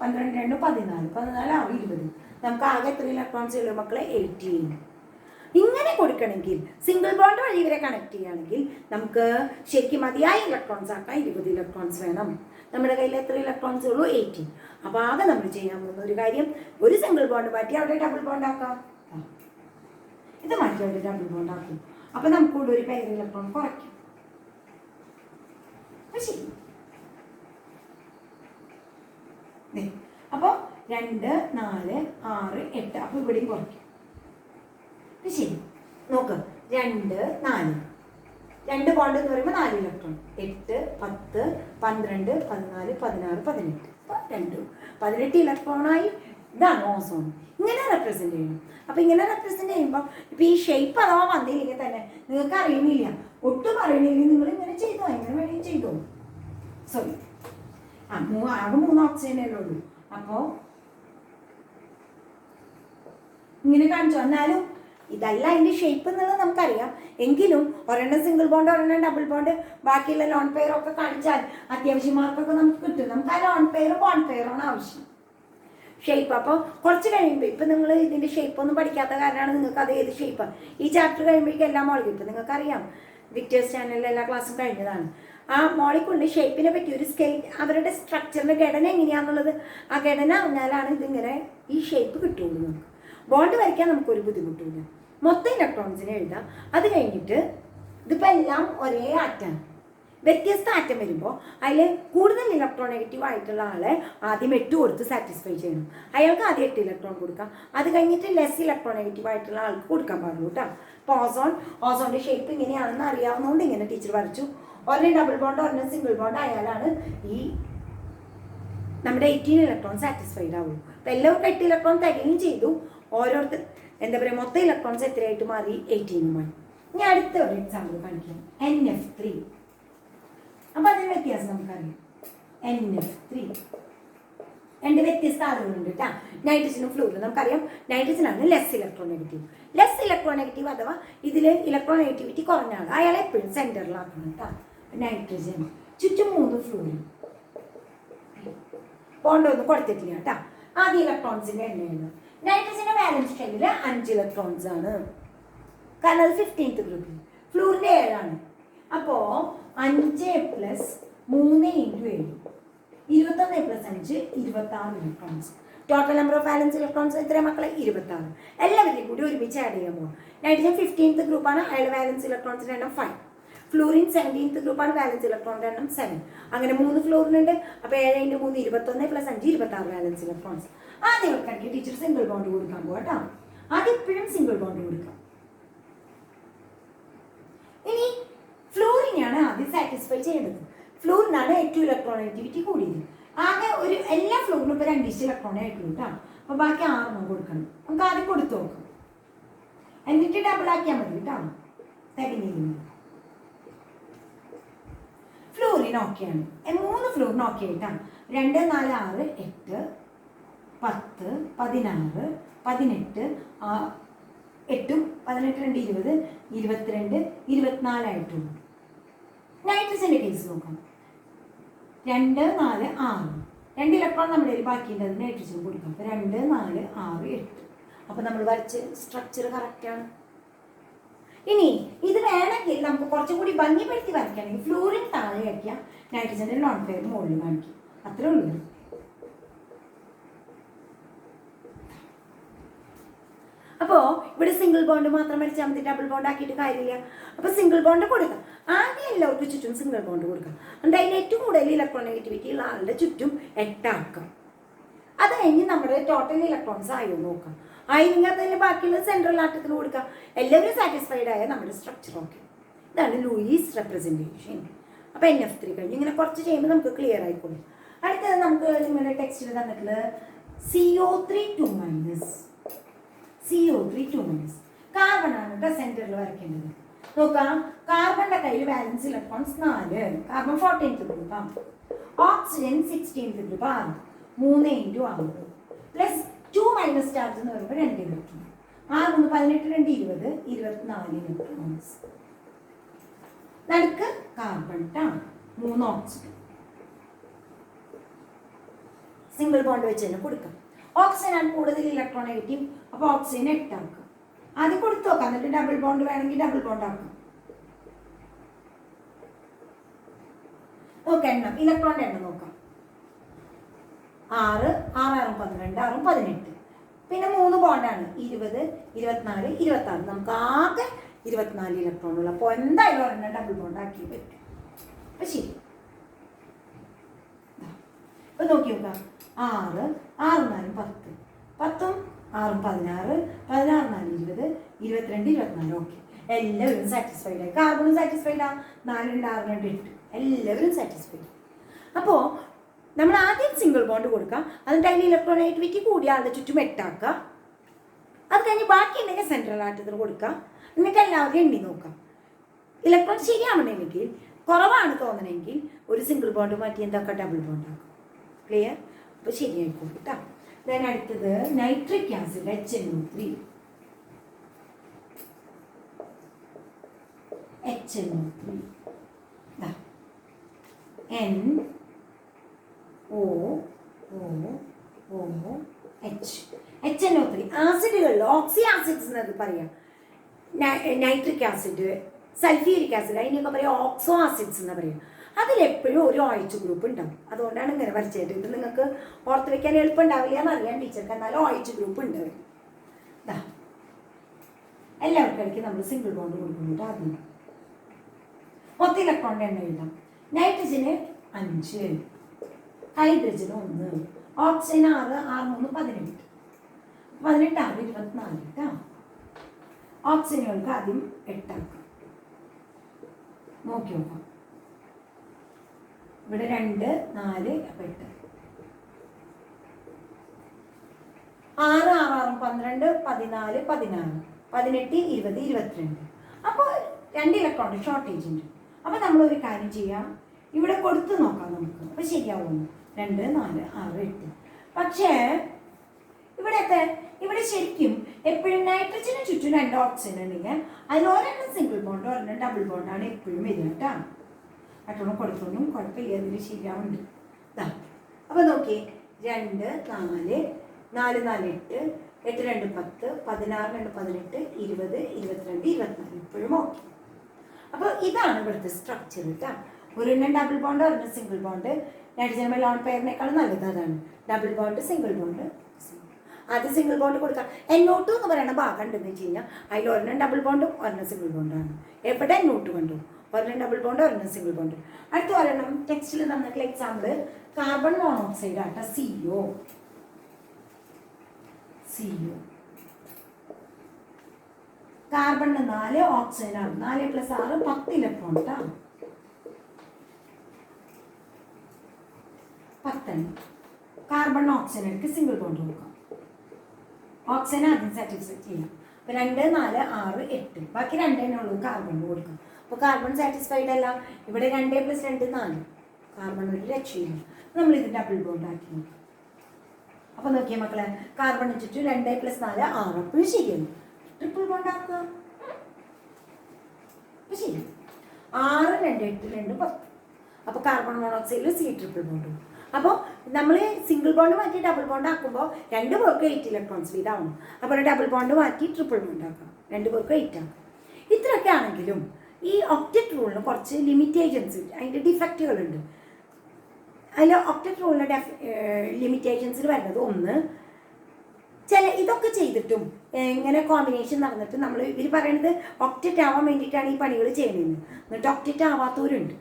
12 2 14 14 6 20. നമുക്ക് ആകെ എത്ര ഇലക്ട്രോൺസ് ഉള്ളൂ മക്കളെ? 18. ഇങ്ങനെ കൊടുക്കണമെങ്കിൽ സിംഗിൾ ബോണ്ട് വഴി ഇവരെ കണക്ട് ചെയ്യുകയാണെങ്കിൽ നമുക്ക് ശരിക്കും മതിയായ ഇലക്ട്രോൺസ് ആക്കാൻ 20 ഇലക്ട്രോൺസ് വേണം. നമ്മുടെ കയ്യിൽ എത്ര ഇലക്ട്രോൺസ് ഉള്ളൂ? 18. അപ്പോൾ ആകെ നമ്മൾ ചെയ്യാൻ പോകുന്ന ഒരു കാര്യം, ഒരു സിംഗിൾ ബോണ്ട് മാറ്റി അവിടെ ഡബിൾ ബോണ്ട് ആക്കാം. ഇത് മാറ്റി അവിടെ ഡബിൾ ബോണ്ട് ആക്കും. അപ്പോൾ നമുക്ക് കൂടെ ഒരു പെയർ ഇലക്ട്രോൺ കുറയ്ക്കും. ശരി. അപ്പോൾ 2 4 6 8. അപ്പോൾ ഇവിടെയും കുറയ്ക്കും. ശരി. നോക്ക് 2 4 2 ബോണ്ട് എന്ന് പറയുമ്പോൾ 4 ഇലക്ട്രോൺ. 8 10 12 14 16 18. 2 18 ഇലക്ട്രോണായി. ഇതാണ് ഓസോൺ. ഇങ്ങനെ റെപ്രസെന്റ് ചെയ്യണം. അപ്പോൾ ഇങ്ങനെ റെപ്രസെന്റ് ചെയ്യുമ്പോൾ ഇപ്പം ഈ ഷേപ്പ് അഥവാ വന്നില്ലെങ്കിൽ തന്നെ നിങ്ങൾക്ക് അറിയുന്നില്ല, ഒട്ടും അറിയണില്ലെങ്കിൽ നിങ്ങൾ ഇങ്ങനെ ചെയ്തോ, എങ്ങനെ വേണമെങ്കിൽ ചെയ്തോ. സോറി, ആകെ 3 ഓക്സിജനല്ലേ ഉള്ളൂ. അപ്പോൾ ഇങ്ങനെ കാണിച്ചു. എന്നാലും ഇതല്ല അതിൻ്റെ ഷേപ്പ് എന്നുള്ളത് നമുക്കറിയാം. എങ്കിലും ഒരെണ്ണം സിംഗിൾ ബോണ്ട്, ഒരെണ്ണം ഡബിൾ ബോണ്ട്, ബാക്കിയുള്ള ലോൺ പെയറൊക്കെ കാണിച്ചാൽ അത്യാവശ്യം മാർക്കൊക്കെ നമുക്ക് കിട്ടും. നമുക്ക് ആ ലോൺ പെയറും ബോണ്ട് പെയറാണ് ആവശ്യം. ഷേപ്പ് അപ്പോൾ കുറച്ച് കഴിയുമ്പോൾ, ഇപ്പം നിങ്ങൾ ഇതിൻ്റെ ഷേപ്പ് ഒന്നും പഠിക്കാത്ത കാരണമാണ് നിങ്ങൾക്ക് അത് ഏത് ഷേപ്പാണ് ഈ ചാപ്റ്റർ കഴിയുമ്പോഴേക്കും എല്ലാം മോളിൽ കിട്ടും. നിങ്ങൾക്കറിയാം, വിക്ടേഴ്സ് ചാനലിൽ എല്ലാ ക്ലാസ്സും കഴിഞ്ഞതാണ്. ആ മോളിക്കൊണ്ട് ഷേപ്പിനെ പറ്റി ഒരു സ്കെയിൽ, അവരുടെ സ്ട്രക്ചറിൻ്റെ ഘടന എങ്ങനെയാണെന്നുള്ളത്, ആ ഘടന അറിഞ്ഞാലാണ് ഇതിങ്ങനെ ഈ ഷേപ്പ് കിട്ടുള്ളൂ. നമുക്ക് ബോണ്ട് വരയ്ക്കാൻ നമുക്കൊരു ബുദ്ധിമുട്ടില്ല. മൊത്തം ഇലക്ട്രോൺസിനെ എഴുതാം. അത് കഴിഞ്ഞിട്ട് ഇതിപ്പോൾ എല്ലാം ഒരേ ആറ്റാണ്. വ്യത്യസ്ത ആറ്റം വരുമ്പോൾ അതിൽ കൂടുതൽ ഇലക്ട്രോൺ നെഗറ്റീവ് ആയിട്ടുള്ള ആളെ ആദ്യം 8 കൊടുത്ത് സാറ്റിസ്ഫൈ ചെയ്യണം. അയാൾക്ക് ആദ്യം 8 ഇലക്ട്രോൺ കൊടുക്കാം. അത് കഴിഞ്ഞിട്ട് ലെസ് ഇലക്ട്രോൺ നെഗറ്റീവ് ആയിട്ടുള്ള ആൾക്ക് കൊടുക്കാൻ പാടുള്ളൂ കേട്ടോ. ഇപ്പോൾ ഓസോണിൻ്റെ ഷേപ്പ് ഇങ്ങനെയാണെന്ന് അറിയാവുന്നതുകൊണ്ട് ഇങ്ങനെ ടീച്ചർ വരച്ചു. ഒരെണ്ണം ഡബിൾ ബോണ്ട്, ഒരെണ്ണം സിംഗിൾ ബോണ്ട് ആയാലാണ് ഈ നമ്മുടെ 18 ഇലക്ട്രോൺ സാറ്റിസ്ഫൈഡ് ആവുള്ളൂ. അപ്പോൾ എല്ലാവർക്കും 8 ഇലക്ട്രോൺ തികയും ചെയ്തു. ഓരോരുത്തർ എന്താ പറയുക, മൊത്തം ഇലക്ട്രോൺസ് എത്രയായിട്ട് മാറി? 18 ഇനി അടുത്ത ഒരു എക്സാമ്പിൾ കാണിക്കാം. NF3. അപ്പോൾ അതിന് വ്യത്യാസം നമുക്കറിയാം. NF3 2 വ്യത്യസ്ത ആളുകളുണ്ട് കേട്ടോ. നൈട്രജനും ഫ്ലൂറിനും നമുക്കറിയാം. നൈട്രജനാണ് ലെസ് ഇലക്ട്രോൺ നെഗറ്റീവ് അഥവാ ഇതിൽ ഇലക്ട്രോൺ നെഗറ്റിവിറ്റി കുറഞ്ഞ ആൾ, അയാളെ എപ്പോഴും സെൻറ്ററിലാക്കണം കേട്ടോ. നൈട്രജൻ ചുറ്റും 3 ഫ്ലൂറിൻ. ബോണ്ടൊന്നും കൊടുത്തിട്ടില്ല കേട്ടോ. ആദ്യം ഇലക്ട്രോൺസിൻ്റെ എണ്ണയാണ്. നൈട്രജന്റെ വാലൻസ് ഷെല്ലിൽ 5 ഇലക്ട്രോൺസ് ആണ്, കാരണം അത് 15th ഗ്രൂപ്പിൽ. ഫ്ലൂറിൻ്റെ 7 ആണ്. അപ്പോൾ 5 + 3 × 7 21 + 5 26 electrons. Total number of valence electrons എത്ര മക്കളെ? 26. എല്ലാവരെയും കൂടി ഒരുമിച്ച് ആഡ് ചെയ്യുമ്പോൾ നൈട്രജൻ 15th ഗ്രൂപ്പാണ്, അയാളുടെ വാലൻസ് ഇലക്ട്രോൺസിൻ്റെ എണ്ണം 5. ഫ്ലൂറിൻ 17th ഗ്രൂപ്പാണ്, വാലൻസ് ഇലക്ട്രോണിൻ്റെ എണ്ണം 7. അങ്ങനെ 3 ഫ്ലൂറിനുണ്ട്. അപ്പോൾ 7 × 3 21 + 5 26 വാലൻസ് ഇലക്ട്രോൺസ്. ആദ്യം വെക്കാണെങ്കിൽ ടീച്ചർ സിംഗിൾ ബോണ്ട് കൊടുക്കാൻ പോകട്ടോ. ആദ്യം എപ്പോഴും സിംഗിൾ ബോണ്ട് കൊടുക്കാം. ഇനി ഫ്ലൂറിനെയാണ് ആദ്യം സാറ്റിസ്ഫൈ ചെയ്യേണ്ടത്. ഫ്ലൂറിനാണ് ഏറ്റവും ഇലക്ട്രോൺ നെഗറ്റിവിറ്റി കൂടിയത്. ആകെ എല്ലാ ഫ്ലൂറിനും ഇപ്പോൾ 2 ഇലക്ട്രോണേ ആയിട്ടുള്ളൂ കേട്ടോ. അപ്പോൾ ബാക്കി 6 കൊടുക്കണം. നമുക്ക് ആദ്യം കൊടുത്തു നോക്കാം, എന്നിട്ട് ഡബിൾ ആക്കിയാൽ മതി കേട്ടോ. തികഞ്ഞിരുന്നു. ഫ്ലൂറിൻ ഓക്കെയാണ്. 3 ഫ്ലൂറിന് ഓക്കെ ആയിട്ടാണ്. 2 4 6 8 10 16 18 8 18 2 20 22 24 ആയിട്ടുള്ളൂ. നൈട്രജൻ്റെ കേസ് നോക്കാം. 2 4 6 2 ഇലക്ട്രോൺ നമ്മുടെ കയ്യിൽ ബാക്കിയുണ്ട്. അത് നൈട്രജൻ കൊടുക്കാം. അപ്പോൾ 2 4 6 8. അപ്പോൾ നമ്മൾ വരച്ച് സ്ട്രക്ചർ കറക്റ്റാണ്. ഇനി ഇത് വേണമെങ്കിൽ നമുക്ക് കുറച്ചും കൂടി ഭംഗിപ്പെടുത്തി വരയ്ക്കുകയാണെങ്കിൽ ഫ്ലൂറിൻ താഴെ വയ്ക്കാം, നൈട്രജൻ്റെ ലോൺ പെയർ മുകളിൽ കാണിക്കും. അത്രേ ഉള്ളൂ. അപ്പോൾ ഇവിടെ സിംഗിൾ ബോണ്ട് മാത്രം വരച്ചാൽ മതി, ഡബിൾ ബോണ്ട് ആക്കിയിട്ട് കാര്യമില്ല. അപ്പോൾ സിംഗിൾ ബോണ്ട് കൊടുക്കാം. ആദ്യം എല്ലാവർക്കും ചുറ്റും സിംഗിൾ ബോണ്ട് കൊടുക്കാം. എന്നിട്ട് അതിന് ഏറ്റവും കൂടുതൽ ഇലക്ട്രോണെഗറ്റിവിറ്റി ഉള്ള ആളുടെ ചുറ്റും 8 ആക്കാം. അത് കഴിഞ്ഞ് നമ്മുടെ ടോട്ടൽ ഇലക്ട്രോൺസ് ആയോ നോക്കാം. ആയിരുന്നെങ്കിൽ അതിന് ബാക്കിയുള്ള സെൻട്രൽ ആറ്റത്തിന് കൊടുക്കാം. എല്ലാവരും സാറ്റിസ്ഫൈഡ് ആയ നമ്മുടെ സ്ട്രക്ചർ ഓക്കെ. ഇതാണ് ലൂയിസ് റെപ്രസെൻറ്റേഷൻ. അപ്പോൾ NF3 കഴിഞ്ഞ് ഇങ്ങനെ കുറച്ച് ചെയ്യുമ്പോൾ നമുക്ക് ക്ലിയർ ആയിക്കോളും. അടുത്തത് നമുക്ക് നിങ്ങളുടെ ടെക്സ്റ്റിൽ തന്നിട്ടുള്ളത് CO3 2- CO3 2- കാർബൺ ആണ് കേട്ടോ സെൻറ്ററിൽ വരയ്ക്കേണ്ടത്. നോക്കാം, കാർബണിന്റെ കയ്യിൽ valence electrons 4, carbon 14th group ആണ്, oxygen 16th group 6, 3 × 6 plus 2- charge എന്ന് പറയുമ്പോൾ 2 ഇലക്ട്രോൺ, 6 × 18 2 20 24 ഇലക്ട്രോൺസ്. നടുക്ക് കാർബൺ ട്ടാണ്, 3 ഓക്സിജൻ. സിംഗിൾ ബോണ്ട് വെച്ച് തന്നെ കൊടുക്കാം. ഓക്സിജൻ ആണ് കൂടുതൽ ഇലക്ട്രോണെഗറ്റീവ്, അപ്പോൾ ഓക്സിജൻ 8 ആക്കാം. ആദ്യം കൊടുത്തു നോക്കാം, എന്നിട്ട് ഡബിൾ ബോണ്ട് വേണമെങ്കിൽ ഡബിൾ ബോണ്ട് ആക്കാം. നോക്കാം എണ്ണം, ഇലക്ട്രോണിന്റെ എണ്ണം നോക്കാം. 6, 6 × 12, 6 × 18. പിന്നെ 3 ബോണ്ടാണ്, 20 24 26. നമുക്ക് ആകെ 24 ഇലക്ട്രോണുള്ള. അപ്പോൾ എന്തായാലും ഒരെണ്ണം ഡബിൾ ബോണ്ട് ആക്കി പറ്റും. അപ്പം ശരി, ഇപ്പൊ നോക്കി നോക്കാം. 6, 6 × 4 10, 10 6 16, 16 4 20 22 24. ഓക്കെ, എല്ലാവരും സാറ്റിസ്ഫൈഡ് ആയി. കാർബണും സാറ്റിസ്ഫൈഡ് ആ, 4 × 6 × 8, എല്ലാവരും സാറ്റിസ്ഫൈഡ്. അപ്പോൾ നമ്മൾ ആദ്യം സിംഗിൾ ബോണ്ട് കൊടുക്കാം, അതിൻ്റെ അതിൽ ഇലക്ട്രോണെഗറ്റിവിറ്റി കൂടിയ ആളുടെ ചുറ്റും 8 ആക്കുക. അത് കഴിഞ്ഞ് ബാക്കി ഉണ്ടെങ്കിൽ സെൻട്രൽ ആറ്റത്തിന് കൊടുക്കുക. എന്നിട്ട് എല്ലാവരും എണ്ണി നോക്കാം. ഇലക്ട്രോൺ ശരിയാവണമെങ്കിൽ, കുറവാണ് തോന്നണമെങ്കിൽ ഒരു സിംഗിൾ ബോണ്ട് മാറ്റി എന്താക്കാം, ഡബിൾ ബോണ്ട് ആക്കും. ക്ലിയർ? അപ്പോൾ ശരിയായിക്കോട്ടെ കേട്ടോ. ദെൻ അടുത്തത് nitric acid HNO3. HNO3 NOOH. HNO3 ആസിഡുകളിൽ ഓക്സി ആസിഡ്സ് എന്നൊക്കെ പറയാം. നൈട്രിക് ആസിഡ്, സൾഫ്യൂരിക് ആസിഡ്, അതിനൊക്കെ പറയാം ഓക്സോ ആസിഡ്സ് എന്ന് പറയാം. അതിലെപ്പോഴും ഒരു OH ഗ്രൂപ്പ് ഉണ്ടാവും. അതുകൊണ്ടാണ് ഇങ്ങനെ വരച്ചിട്ട്. ഇത് നിങ്ങൾക്ക് ഓർത്ത് വെക്കാൻ എളുപ്പം ഉണ്ടാവില്ല എന്നറിയാം ടീച്ചർക്ക്, എന്നാലും OH ഗ്രൂപ്പ് ഉണ്ടാവും. എല്ലാവർക്കും ഇടയ്ക്ക് നമ്മൾ സിംഗിൾ ബോണ്ട് കൊടുക്കുന്നുണ്ട്. ആദ്യം മൊത്തം ഇലക്ട്രോണിൻ്റെ എണ്ണം എഴുതാം. നൈട്രജന് 5, ഹൈഡ്രജന് 1, ഓക്സിജൻ 6, 6 × 3 18, 18 6 24 കേട്ടോ. ഓക്സിജനുകൾക്ക് ആദ്യം 8 ആക്കാം. നോക്കി നോക്കാം, ഇവിടെ 2 4 അപ്പോൾ 8, 6 6 12 14 16 18 20 22. അപ്പോൾ 2 ഇലക്ട്രോണിക് ഷോർട്ടേജ് ഉണ്ട്. അപ്പോൾ നമ്മളൊരു കാര്യം ചെയ്യാം, ഇവിടെ കൊടുത്ത് നോക്കാം നമുക്ക്. അപ്പോൾ ശരിയാവുന്നു, 2 4 6 8. പക്ഷേ ഇവിടെ ശരിക്കും എപ്പോഴും നൈട്രജന് ചുറ്റും 2 ഓക്സിജൻ ഉണ്ടെങ്കിൽ അതിൽ ഒരെണ്ണം സിംഗിൾ ബോണ്ട്, ഒരെണ്ണം ഡബിൾ ബോണ്ടാണ് എപ്പോഴും വരിക കേട്ടോ. മറ്റൊന്നും കൊടുത്തൊന്നും കുഴപ്പമില്ല, അതിന് ശരിയാവുന്നുണ്ട്. അപ്പോൾ നോക്കിയേ, 2 4 4 4 8 8 2 10 16 2 18 20 22 24. ഇപ്പോഴും ഓക്കെ. അപ്പോൾ ഇതാണ് ഇവിടുത്തെ സ്ട്രക്ചർ കേട്ടോ. ഒരെണ്ണം ഡബിൾ ബോണ്ട്, ഒരെണ്ണം സിംഗിൾ ബോണ്ട്. നൈട്രജൻ ലോൺ പെയറിനേക്കാളും നല്ലത് അതാണ്. Double bond, single bond. ആദ്യം സിംഗിൾ ബോണ്ട് കൊടുക്കാം. NO2 എന്ന് പറയുന്ന ഭാഗം ഉണ്ടെന്ന് വെച്ച് കഴിഞ്ഞാൽ അതിൽ ഒരെണ്ണം ഡബിൾ ബോണ്ടും ഒരെണ്ണം സിംഗിൾ ബോണ്ടാണ്. എവിടെ NO2 കണ്ടു, ഒരെണ്ണം ഡബിൾ ബോണ്ട്, ഒരെണ്ണം സിംഗിൾ ബോണ്ട്. അടുത്ത ഒരെണ്ണം ടെക്സ്റ്റിൽ തന്നിട്ടുള്ള എക്സാമ്പിൾ കാർബൺ മോണോക്സൈഡ് ആട്ടോ, CO. കാർബണിന് 4, ഓക്സിജനാണ് 4 + 6 10 ഇലക്ട്രോൺ കേട്ടോ. 10 കാർബൺ ഓക്സിജൻ എടുത്ത് സിംഗിൾ ബോണ്ട് കൊടുക്കാം. ഓക്സിജൻ ആദ്യം സാറ്റിസ്ഫൈ ചെയ്യാം. അപ്പോൾ 2 4 6 8, ബാക്കി 2 തന്നെ ഉള്ളൂ കാർബൺ കൊടുക്കാം. അപ്പോൾ കാർബൺ സാറ്റിസ്ഫൈഡ് അല്ല. ഇവിടെ 2 + 2 4, കാർബൺ ഒരു രക്ഷയില്ല. നമ്മളിത് ഡബിൾ ബോണ്ട് ആക്കി നോക്കാം. അപ്പോൾ നോക്കിയാൽ മക്കളെ, കാർബൺ വെച്ചിട്ട് 2 + 4 6, അപ്പോഴും ശരിയാണ്. ട്രിപ്പിൾ ബോണ്ട് ആക്കുക. അപ്പോൾ ശരി, 6 2 8 2 10. അപ്പോൾ കാർബൺ മോണോക്സൈഡിൽ C ട്രിപ്പിൾ ബോണ്ട്. അപ്പോൾ നമ്മൾ സിംഗിൾ ബോണ്ട് മാറ്റി ഡബിൾ ബോണ്ട് ആക്കുമ്പോൾ 2 പേർക്ക് 8 ഇലക്ട്രോൺസ് വീതമാവും. അപ്പോൾ ഡബിൾ ബോണ്ട് മാറ്റി ട്രിപ്പിൾ ബോണ്ട് ആക്കാം, 2 പേർക്ക് 8 ആക്കാം. ഇത്രയൊക്കെ ആണെങ്കിലും ഈ ഒക്ടറ്റ് റൂളിന് കുറച്ച് ലിമിറ്റേഷൻസ്, അതിൻ്റെ ഡിഫക്റ്റുകളുണ്ട്. അതിൽ ഒക്ടറ്റ് റൂളിൻ്റെ ലിമിറ്റേഷൻസിൽ വരുന്നത്, ഒന്ന് ഇതൊക്കെ ചെയ്തിട്ടും ഇങ്ങനെ കോമ്പിനേഷൻ നടന്നിട്ട് നമ്മൾ ഇവർ പറയുന്നത് ഒക്റ്ററ്റ് ആവാൻ വേണ്ടിയിട്ടാണ് ഈ പണികൾ ചെയ്യുന്നത്. എന്നിട്ട് ഒക്റ്ററ്റ് ആവാത്തവരുണ്ട്.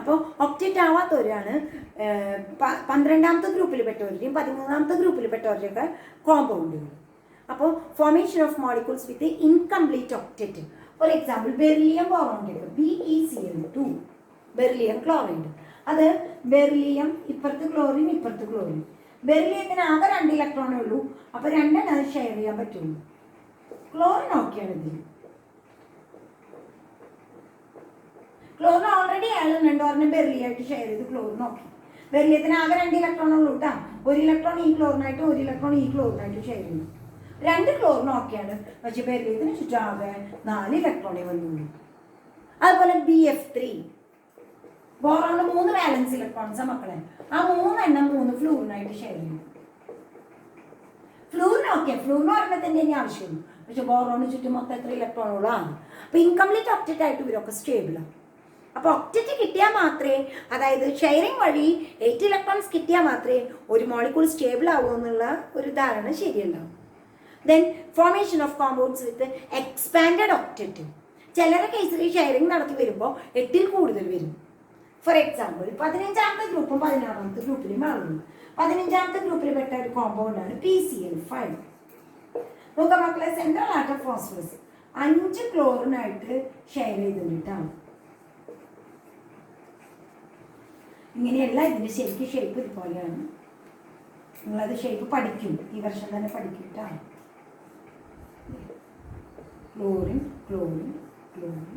അപ്പോൾ ഒക്റ്ററ്റ് ആവാത്തവരാണ് 12ാമത്തെ ഗ്രൂപ്പിൽ പെട്ടവരുടെയും 13ാമത്തെ ഗ്രൂപ്പിൽ പെട്ടവരുടെയൊക്കെ കോമ്പൗണ്ടുകൾ. അപ്പോൾ formation of molecules with incomplete octet. For example beryllium boron BeCl2, beryllium chloride. അത് ബെറിലിയം ഇപ്പുറത്ത് ക്ലോറിൻ ഇപ്പുറത്ത് ക്ലോറിൻ. ബെറിലിയത്തിന് ആകെ 2 ഇലക്ട്രോണേ ഉള്ളൂ. അപ്പോൾ 2 അത് ഷെയർ ചെയ്യാൻ പറ്റുള്ളൂ. ക്ലോറിൻ ഓക്കെയാണ് ഇതിൽ. ക്ലോറിൻ ഓൾറെഡി അയാൾ 2 ബെറിലിയായിട്ട് ഷെയർ ചെയ്ത് ക്ലോറിൻ ഓക്കെ. ബെറിലിയത്തിന് ആകെ 2 ഇലക്ട്രോൺ ഉള്ളൂ കേട്ടോ. 1 ഇലക്ട്രോൺ ഈ ക്ലോറിനായിട്ടും 1 ഇലക്ട്രോൺ ഈ ക്ലോറിനായിട്ടും ഷെയർ ചെയ്യുന്നു. 2 ക്ലോറിൻ ഓക്കെയാണ്. പക്ഷെ ബെറിലിയത്തിന് ചുറ്റും ആകെ 4 ഇലക്ട്രോണേ വന്നുള്ളൂ. അതുപോലെ BF3 ബോറോണിന് 3 വാലൻസ് ഇലക്ട്രോൺസാണ് മക്കളെ. ആ 3 എണ്ണം 3 ഫ്ലൂറിനായിട്ട് ഷെയർ ചെയ്യും. ഫ്ലൂറിന് ഓക്കെ, ഫ്ലൂറിന് ഒരെണ്ണത്തിൻ്റെ ഇനി ആവശ്യമുള്ളൂ. പക്ഷെ ബോറോണിന് ചുറ്റും മൊത്തം എത്ര ഇലക്ട്രോണുകളാണ്. അപ്പോൾ ഇൻകംപ്ലീറ്റ് ഒക്റ്ററ്റ് ആയിട്ട് ഇവരൊക്കെ സ്റ്റേബിളാണ്. അപ്പോൾ ഒക്റ്ററ്റ് കിട്ടിയാൽ മാത്രമേ, അതായത് ഷെയറിങ് വഴി 8 ഇലക്ട്രോൺസ് കിട്ടിയാൽ മാത്രമേ ഒരു മോളിക്യൂൾ സ്റ്റേബിൾ ആവൂ എന്നുള്ള ഒരു ധാരണ ശരിയല്ലാവും. Then formation of compounds with expanded octet. ചിലരുടെ കേസിൽ ഷെയറിങ് നടത്തി വരുമ്പോൾ 8ൽ കൂടുതൽ വരും. ഫോർ എക്സാമ്പിൾ 15ാമത്തെ ഗ്രൂപ്പും 16ാമത്തെ ഗ്രൂപ്പിലും മാറുന്നു. 15ാമത്തെ ഗ്രൂപ്പിൽ പെട്ട ഒരു കോമ്പൗണ്ടാണ് PCl5. നോക്കാം മക്കളെ, സെൻട്രൽ ആറ്റം ഫോസ്ഫറസ് 5 ക്ലോറിനായിട്ട് ഷെയർ ചെയ്തിട്ടാണ്. ഇങ്ങനെയല്ല ഇതിൻ്റെ ശരിക്കും ഷേപ്പ് ഇതുപോലെയാണ്. നിങ്ങളത് ഷേപ്പ് പഠിക്കും, ഈ വർഷം തന്നെ പഠിക്കും കേട്ടോ. ക്ലോറിൻ ക്ലോറിൻ ക്ലോറിൻ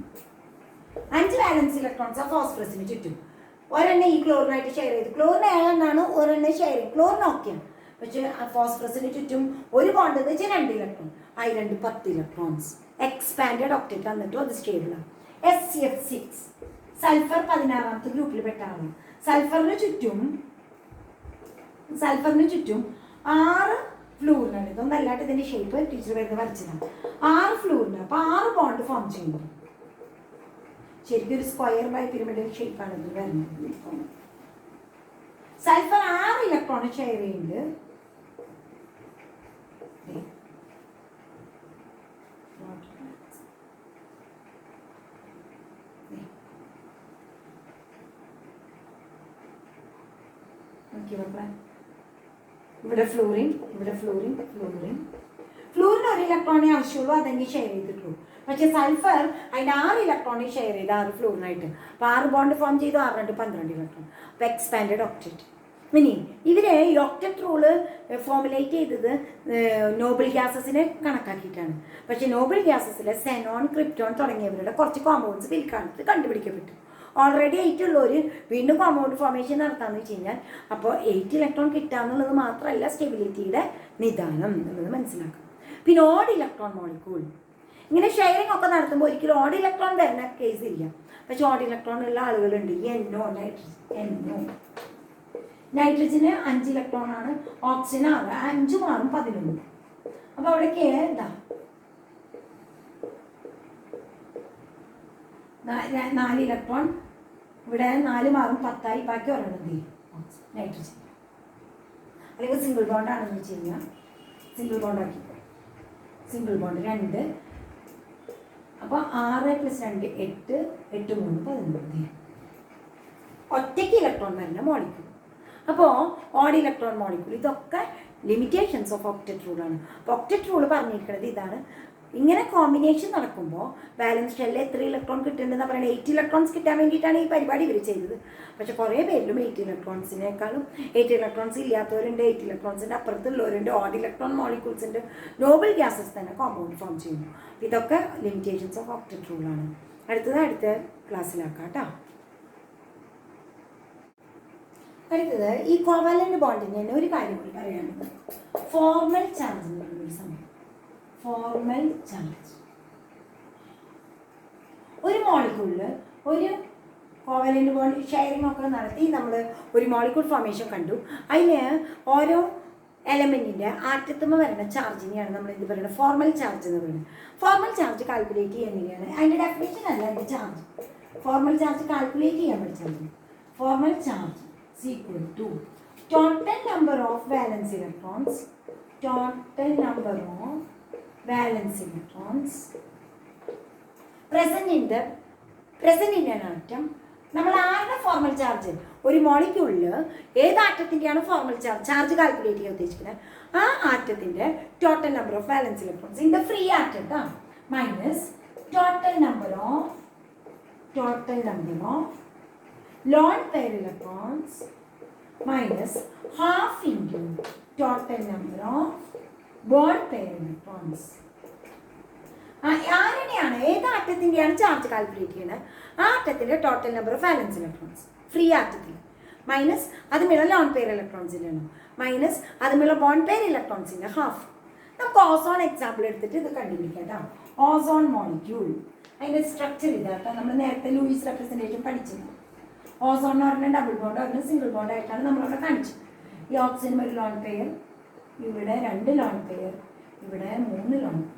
5 വാലൻസ് ഇലക്ട്രോൺസ് ആ ഫോസ്ഫറസിന് ചുറ്റും. ഒരെണ്ണം ഈ ക്ലോറിനായിട്ട് ഷെയർ ചെയ്തു. ക്ലോറിൻ 7 ഒരെണ്ണം ഷെയർ ചെയ്യും. ക്ലോറിൻ ഓക്കെയാണ്. പക്ഷെ ആ ഫോസ്ഫറസിന് ചുറ്റും ഒരു ബോണ്ട് എന്ന് വെച്ചാൽ 2 ഇലക്ട്രോൺ. ആ 2 10 ഇലക്ട്രോൺസ് എക്സ്പാൻഡഡ് ഒക്റ്ററ്റ് വന്നിട്ടും അത് സ്റ്റേബിളാണ്. SCF6 സൾഫർ 16ാമത്തെ ഗ്രൂപ്പിൽ പെട്ടാണ്. സൾഫറിന് ചുറ്റും 6 ഫ്ലൂറിനാണ്. ഇതൊന്നും അല്ലാണ്ട് ഇതിൻ്റെ ഷേപ്പ് ടീച്ചർ വരുന്നത് വരച്ചതാണ്. 6 ഫ്ലൂറിന്. അപ്പോൾ 6 ബോണ്ട് ഫോം ചെയ്യുന്നു. ശരിക്കും ഒരു സ്ക്വയർ ബൈ പിരമിഡൽ ഷേപ്പാണ് ഇത് വരുന്നത്. സൾഫർ 6 ഇലക്ട്രോൺ ഷെയർ ചെയ്യുന്നുണ്ട്. ഇവിടെ ഫ്ലൂറിൻ ഫ്ലൂറിന് 1 ഇലക്ട്രോണേ ആവശ്യമുള്ളൂ, അതെങ്കിൽ ഷെയർ ചെയ്തിട്ടുള്ളൂ. പക്ഷെ സൾഫർ അതിൻ്റെ 6 ഇലക്ട്രോണിൽ ഷെയർ ചെയ്ത് 6 ഫ്ലൂറിനായിട്ട്. അപ്പോൾ 6 ബോണ്ട് ഫോം ചെയ്തു, 6 × 12 ഇലക്ട്രോൺ. അപ്പോൾ എക്സ്പാൻഡഡ് ഒക്റ്ററ്റ്. ഇനി ഇവർ ഈ ഒക്റ്ററ്റ് റൂള് ഫോമുലേറ്റ് ചെയ്തത് നോബിൾ ഗ്യാസസിനെ കണക്കാക്കിയിട്ടാണ്. പക്ഷേ നോബിൾ ഗ്യാസസിലെ സെനോൺ, ക്രിപ്റ്റോൺ തുടങ്ങിയവരുടെ കുറച്ച് കോമ്പൗണ്ട്സ് പിൽക്കാലത്ത് കണ്ടുപിടിക്കപ്പെട്ടു. ഓൾറെഡി 8 ഉള്ളവർ വീണ്ടും കോമ്പൗണ്ട് ഫോർമേഷൻ നടത്താമെന്ന് വെച്ച് കഴിഞ്ഞാൽ അപ്പോൾ 8 ഇലക്ട്രോൺ കിട്ടുക എന്നുള്ളത് മാത്രമല്ല സ്റ്റെബിലിറ്റിയുടെ നിദാനം എന്നുള്ളത് മനസ്സിലാക്കാം. പിന്നെ ഓഡ് ഇലക്ട്രോൺ മോളിക്യൂൾ ഇങ്ങനെ ഷെയറിംഗ് ഒക്കെ നടത്തുമ്പോൾ ഒരിക്കലും ഓഡ് ഇലക്ട്രോൺ വരുന്ന കേസ് ഇല്ല. പക്ഷെ ഓഡ് ഇലക്ട്രോൺ ഉള്ള ആളുകളുണ്ട്. നൈട്രജന് 5 ഇലക്ട്രോൺ ആണ്, ഓക്സിജന് 6, 5 മാറും 11. അപ്പോൾ അവിടേക്ക് എന്താ 4 ഇലക്ട്രോൺ, ഇവിടെ 4 മാറും 10 ബാക്കി ഒരെണ്ണം നൈട്രജൻ. അല്ലെങ്കിൽ സിംഗിൾ ബോണ്ട് ആണെന്ന് വെച്ച് കഴിഞ്ഞാൽ സിംഗിൾ ബോണ്ട് ആക്കി, സിംഗിൾ ബോണ്ട് 2. അപ്പോൾ 6 + 2 8, 8 3 11. ഒറ്റയ്ക്ക് ഇലക്ട്രോൺ വരുന്ന മോളിക്യൂൾ. അപ്പോൾ ഓഡ് ഇലക്ട്രോൺ മോളിക്യൂൾ. ഇതൊക്കെ ലിമിറ്റേഷൻസ് ഓഫ് ഒക്റ്ററ്റ് റൂളാണ്. അപ്പോൾ ഒക്റ്ററ്റ് റൂൾ പറഞ്ഞിരിക്കുന്നത് ഇതാണ്. ഇങ്ങനെ കോമ്പിനേഷൻ നടക്കുമ്പോൾ ബാലൻസ് ഷെല്ലിൽ എത്ര ഇലക്ട്രോൺ കിട്ടുന്നുണ്ടെന്ന് പറയുന്നത് 8 ഇലക്ട്രോൺസ് കിട്ടാൻ വേണ്ടിയിട്ടാണ് ഈ പരിപാടി ഇവർ ചെയ്തത്. പക്ഷെ കുറേ പേരിലും 8 ഇലക്ട്രോൺസിനേക്കാളും 8 ഇലക്ട്രോൺസ് ഇല്ലാത്തവരുണ്ട്, 8 ഇലക്ട്രോൺസിൻ്റെ അപ്പുറത്തുള്ളവരുണ്ട്, ഓഡ് ഇലക്ട്രോൺ മോളിക്യൂൾസിൻ്റെ നോബിൾ ഗ്യാസസ് തന്നെ കോമ്പൗണ്ട് ഫോം ചെയ്യുന്നു. ഇതൊക്കെ ലിമിറ്റേഷൻസ് ഓഫ് ഒക്റ്ററ്റ് റൂളാണ്. അടുത്ത ക്ലാസ്സിലാക്കാം കേട്ടോ. അടുത്തത് ഈ കോവാലന്റ് ബോണ്ടിന് തന്നെ ഒരു കാര്യം കൂടി പറയാനുണ്ട്. ഫോർമൽ ചാർജ് എന്ന് പറയുന്നൊരു സമയം. ഫോർമൽ ചാർജ് ഒരു മോളിക്യൂളിൽ ഒരു കോവലന്റ് ബോണ്ട് ഷെയറിംഗ് ഒക്കെ നടത്തി നമ്മൾ ഒരു മോളിക്യൂൾ ഫോർമേഷൻ കണ്ടു. അതിന് ഓരോ എലമെൻറ്റിൻ്റെ ആറ്റത്തുമ്പോൾ വരുന്ന ചാർജിനെയാണ് നമ്മൾ എന്ത് പറയുന്നത്, ഫോർമൽ ചാർജ് എന്ന് പറയുന്നത്. ഫോർമൽ ചാർജ് കാൽക്കുലേറ്റ് ചെയ്യാൻ എങ്ങനെയാണ്, അതിൻ്റെ ഡെഫിനേഷൻ അല്ല അതിൻ്റെ ചാർജ്. ഫോർമൽ ചാർജ് കാൽക്കുലേറ്റ് ചെയ്യാൻ പഠിച്ചാൽ മതി. Formal charge is equal to total number of valence electrons total number of valence electrons present in an atom. നമ്മൾ ആരുടെ ഫോർമൽ ചാർജ് ഒരു മോളിക്യൂളിൽ ഏത് ആറ്റത്തിൻ്റെയാണ് ഫോർമൽ ചാർജ് കാൽക്കുലേറ്റ് ചെയ്യാൻ ഉദ്ദേശിക്കുന്നത് ആ ആറ്റത്തിൻ്റെ total number of valence electrons in the free atom minus total number of lone pair electrons minus half into total number of bond pair electrons. ആരുടെയാണ് ഏത് ആറ്റത്തിൻ്റെയാണ് ചാർജ് കാൽക്കുലേറ്റ് ചെയ്യുന്നത് ആ ആറ്റത്തിൻ്റെ total number of valence electrons free ആറ്റത്തിൽ minus അതുമുള്ള lone pair ഇലക്ട്രോൺസിൻ്റെ എണ്ണം മൈനസ് അതുമുള്ള ബോണ്ട് പെയർ ഇലക്ട്രോൺസിൻ്റെ ഹാഫ്. നമുക്ക് ഓസോൺ എക്സാമ്പിൾ എടുത്തിട്ട് ഇത് കണ്ടുപിടിക്കാം കേട്ടോ. ഓസോൺ മോളിക്യൂൾ അതിൻ്റെ സ്ട്രക്ചർ ഇതാട്ടോ. നമ്മൾ നേരത്തെ ലൂയിസ് റെപ്രസെൻറ്റേഷൻ പഠിച്ചത്. ഓസോൺ എന്ന് പറഞ്ഞാൽ ഡബിൾ ബോണ്ട് ഒരെണ്ണം സിംഗിൾ ബോണ്ട് ആയിട്ടാണ് നമ്മളവിടെ കാണിച്ചത്. ഈ ഓക്സിജനും ഒരു ലോൺ പെയർ, ഇവിടെ 2 ലോൺ പെയർ, ഇവിടെ 3 ലോൺ പെയർ.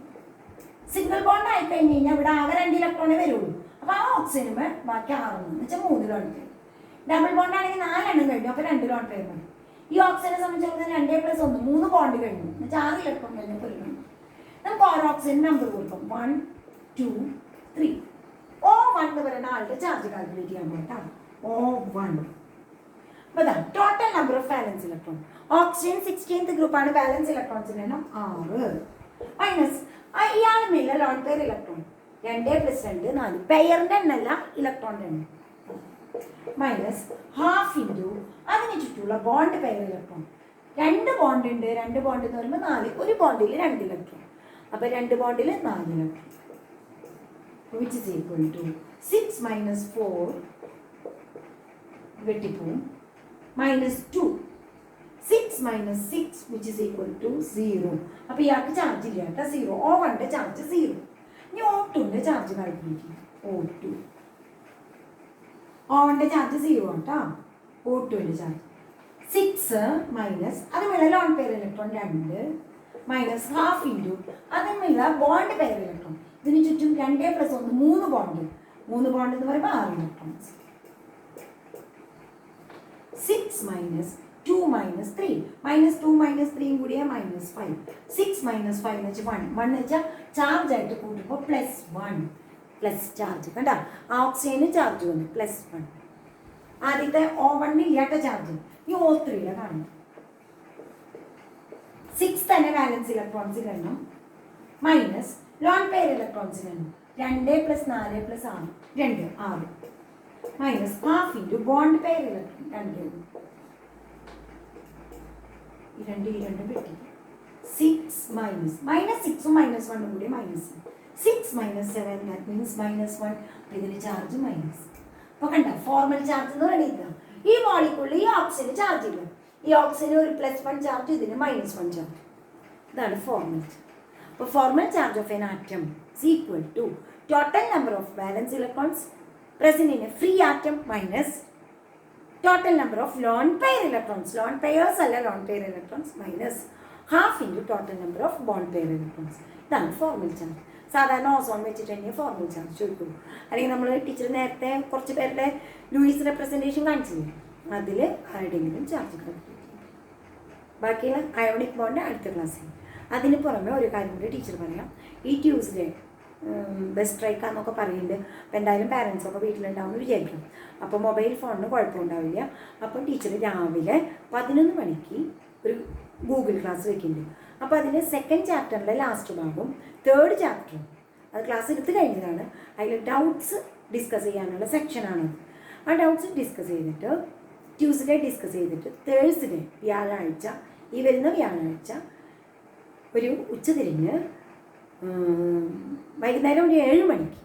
സിംഗിൾ ബോണ്ട് ആയി കഴിഞ്ഞ് കഴിഞ്ഞാൽ ഇവിടെ ആകെ 2 ഇലക്ട്രോണേ വരുള്ളൂ. അപ്പോൾ ആ ഓക്സിജനുമേ ബാക്കി 6 എന്ന് വെച്ചാൽ 3 ലോൺ പെയർ. ഡബിൾ ബോണ്ട് ആണെങ്കിൽ 4 എണ്ണം കഴിഞ്ഞു, അപ്പോൾ 2 ലോൺ പെയർ മതി. ഈ ഓക്സിജനെ സംബന്ധിച്ചിടത്തോളം 2+1 3 ബോണ്ട് കഴിഞ്ഞു എന്ന് വെച്ചാൽ 6 ഇലക്ട്രോൺ കഴിഞ്ഞപ്പോൾ ഒരു നമുക്ക് ഓരോ ഓക്സിജൻ നമ്പർ കൊടുക്കും 1 2 3. O1 എന്ന് പറയുന്ന ആളുടെ ചാർജ് കാൽക്കുലേറ്റ് ചെയ്യാൻ പോട്ടാ. O1 അപ്പോൾ ഇതാ total number of വാലൻസ് electron. Oxygen 16th ഗ്രൂപ്പാണ്. വാലൻസ് ഇലക്ട്രോൺസിൻ്റെ എണ്ണം 6 മൈനസ് ഇയാളുമില്ല ലോൺ പെയർ ഇലക്ട്രോൺ 2+2 4 പെയറിൻ്റെ എണ്ണല്ല ഇലക്ട്രോണിൻ്റെ എണ്ണം മൈനസ് ഹാഫ് ഇൻറ്റു അതിന് ചുറ്റുള്ള ബോണ്ട് പെയർ ഇലക്ട്രോൺ. 2 ബോണ്ട് ഉണ്ട്. 2 ബോണ്ട് എന്ന് പറയുമ്പോൾ 4. ഒരു ബോണ്ടിൽ 2 ഇലക്ട്രോൺ. അപ്പോൾ 2 ബോണ്ടിൽ 4 electron which is equal to 6 minus 4 വെട്ടിപ്പോവും -2. 6 minus 6 which is equal to 0. അപ്പോൾ ഇയാൾക്ക് ചാർജ് ഇല്ല കേട്ടോ. 0. O1ൻ്റെ ചാർജ് 0. ഇനി O2ൻ്റെ ചാർജ് കാൽക്കുലേറ്റ് ചെയ്യും. O1ൻ്റെ ചാർജ് 0 കേട്ടോ. O2ൻ്റെ ചാർജ് 6 മൈനസ് അതുമുള്ള lone pair electron 2 minus half into അതുമുള്ള ബോണ്ട് പെയർ ഇലക്ട്രോൺ. ഇതിന് ചുറ്റും 2+1 3 ബോണ്ട്. 3 ബോണ്ട് എന്ന് പറയുമ്പോൾ 6 ഇലക്ട്രോൺസ്. 6 മൈനസ് 2 മൈനസ് 3 -2 -3 കൂടിയ -5. 6 മൈനസ് 5 എന്ന് വെച്ചാൽ 1 1 എന്ന് വെച്ചാൽ ചാർജ് ആയിട്ട് കൂട്ടുമ്പോൾ +1 പ്ലസ് ചാർജ് കണ്ട. ഓക്സിജന് ചാർജ് വന്നു +1. ആദ്യത്തെ O1 ഇല്ലാത്ത ചാർജ് ഈ O3 കാണുന്നു. 6 തന്നെ വാലൻസ് ഇലക്ട്രോൺസിൻ്റെ എണ്ണം മൈനസ് ലോൺ പെയർ ഇലക്ട്രോൺസിൻ്റെ എണ്ണം 2+4+6 2 6 minus half into bond pair electron 2 2 കിട്ടി. 6 മൈനസ് -6ഉം -1ഉം കൂടി മൈനസ് 6 - 7 ദാറ്റ് മീൻസ് -1. ഇതിന് ചാർജ് മൈനസ്. അപ്പോൾ കണ്ട ഫോർമൽ ചാർജ് എന്ന് പറയുന്നത് ഈ മോളിക്യൂളിൽ ഈ ഓക്സിജന് ചാർജ് ഇല്ല. ഈ ഓക്സിജന് ഒരു +1 ചാർജ്, ഇതിന് -1 ചാർജ്. ഇതാണ് ഫോർമൽ ചാർജ്. അപ്പോൾ formal charge of an atom is equal to total number of valence electrons present in a free atom minus total number of lone pair electrons. Lone pairs അല്ല lone pair electrons minus half into total number of bond pair electrons. ഇതാണ് formal charge. സാധാരണ ozone വെച്ചിട്ട് തന്നെ formal charge ചോദിക്കുള്ളൂ. അല്ലെങ്കിൽ നമ്മൾ teacher നേരത്തെ കുറച്ച് പേരുടെ ലൂയിസ് റെപ്രസെൻറ്റേഷൻ കാണിച്ചില്ലേ, അതിൽ ആരുടെയെങ്കിലും ചാർജ് കാൽക്കുലേറ്റ് ചെയ്യും. ബാക്കിയുള്ള അയോണിക് ബോണ്ട് അടുത്ത ക്ലാസ്സിൽ. അതിന് പുറമെ ഒരു കാര്യം കൂടി ടീച്ചർ പറയാം. ഈ ട്യൂസ്ഡേ ബസ് സ്ട്രൈക്കാന്നൊക്കെ പറയുന്നുണ്ട്. അപ്പോൾ എന്തായാലും പാരൻസൊക്കെ വീട്ടിലുണ്ടാവുമെന്ന് വിചാരിക്കണം. അപ്പോൾ മൊബൈൽ ഫോണിന് കുഴപ്പമുണ്ടാവില്ല. അപ്പോൾ ടീച്ചർ രാവിലെ 11 മണിക്ക് ഒരു ഗൂഗിൾ ക്ലാസ് വെക്കുന്നുണ്ട്. അപ്പോൾ അതിൽ 2nd ചാപ്റ്ററിലെ ലാസ്റ്റ് ഭാഗവും 3rd ചാപ്റ്ററും അത് ക്ലാസ് എടുത്ത് കഴിഞ്ഞതാണ്. അതിൽ ഡൗട്ട്സ് ഡിസ്കസ് ചെയ്യാനുള്ള സെക്ഷനാണത്. ആ ഡൗട്ട്സ് ഡിസ്കസ് ചെയ്തിട്ട് ട്യൂസ്ഡേ ഡിസ്കസ് ചെയ്തിട്ട് തേഴ്സ്ഡേ വ്യാഴാഴ്ച ഈ വരുന്ന വ്യാഴാഴ്ച ഒരു ഉച്ചതിരിഞ്ഞ് വൈകുന്നേരം ഒരു 7 മണിക്ക്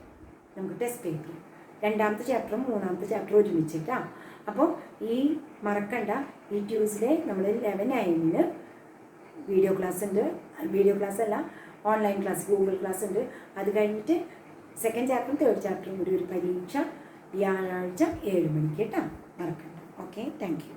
നമുക്ക് ടെസ്റ്റ് പേപ്പർ 2ാമത്തെ ചാപ്റ്ററും 3ാമത്തെ ചാപ്റ്ററും ഒരുമിച്ചിട്ടാണ്. അപ്പോൾ ഈ മറക്കണ്ട, ഈ ട്യൂസ്ഡേ നമ്മൾ 11 AM വീഡിയോ ക്ലാസ് ഉണ്ട്. വീഡിയോ ക്ലാസ് അല്ല, ഓൺലൈൻ ക്ലാസ് ഗൂഗിൾ ക്ലാസ് ഉണ്ട്. അത് കഴിഞ്ഞിട്ട് 2nd ചാപ്റ്ററും 3rd ചാപ്റ്ററും കൂടി ഒരു പരീക്ഷ വ്യാഴാഴ്ച 7 മണിക്ക് കേട്ടോ, മറക്കണ്ട. Okay, thank you.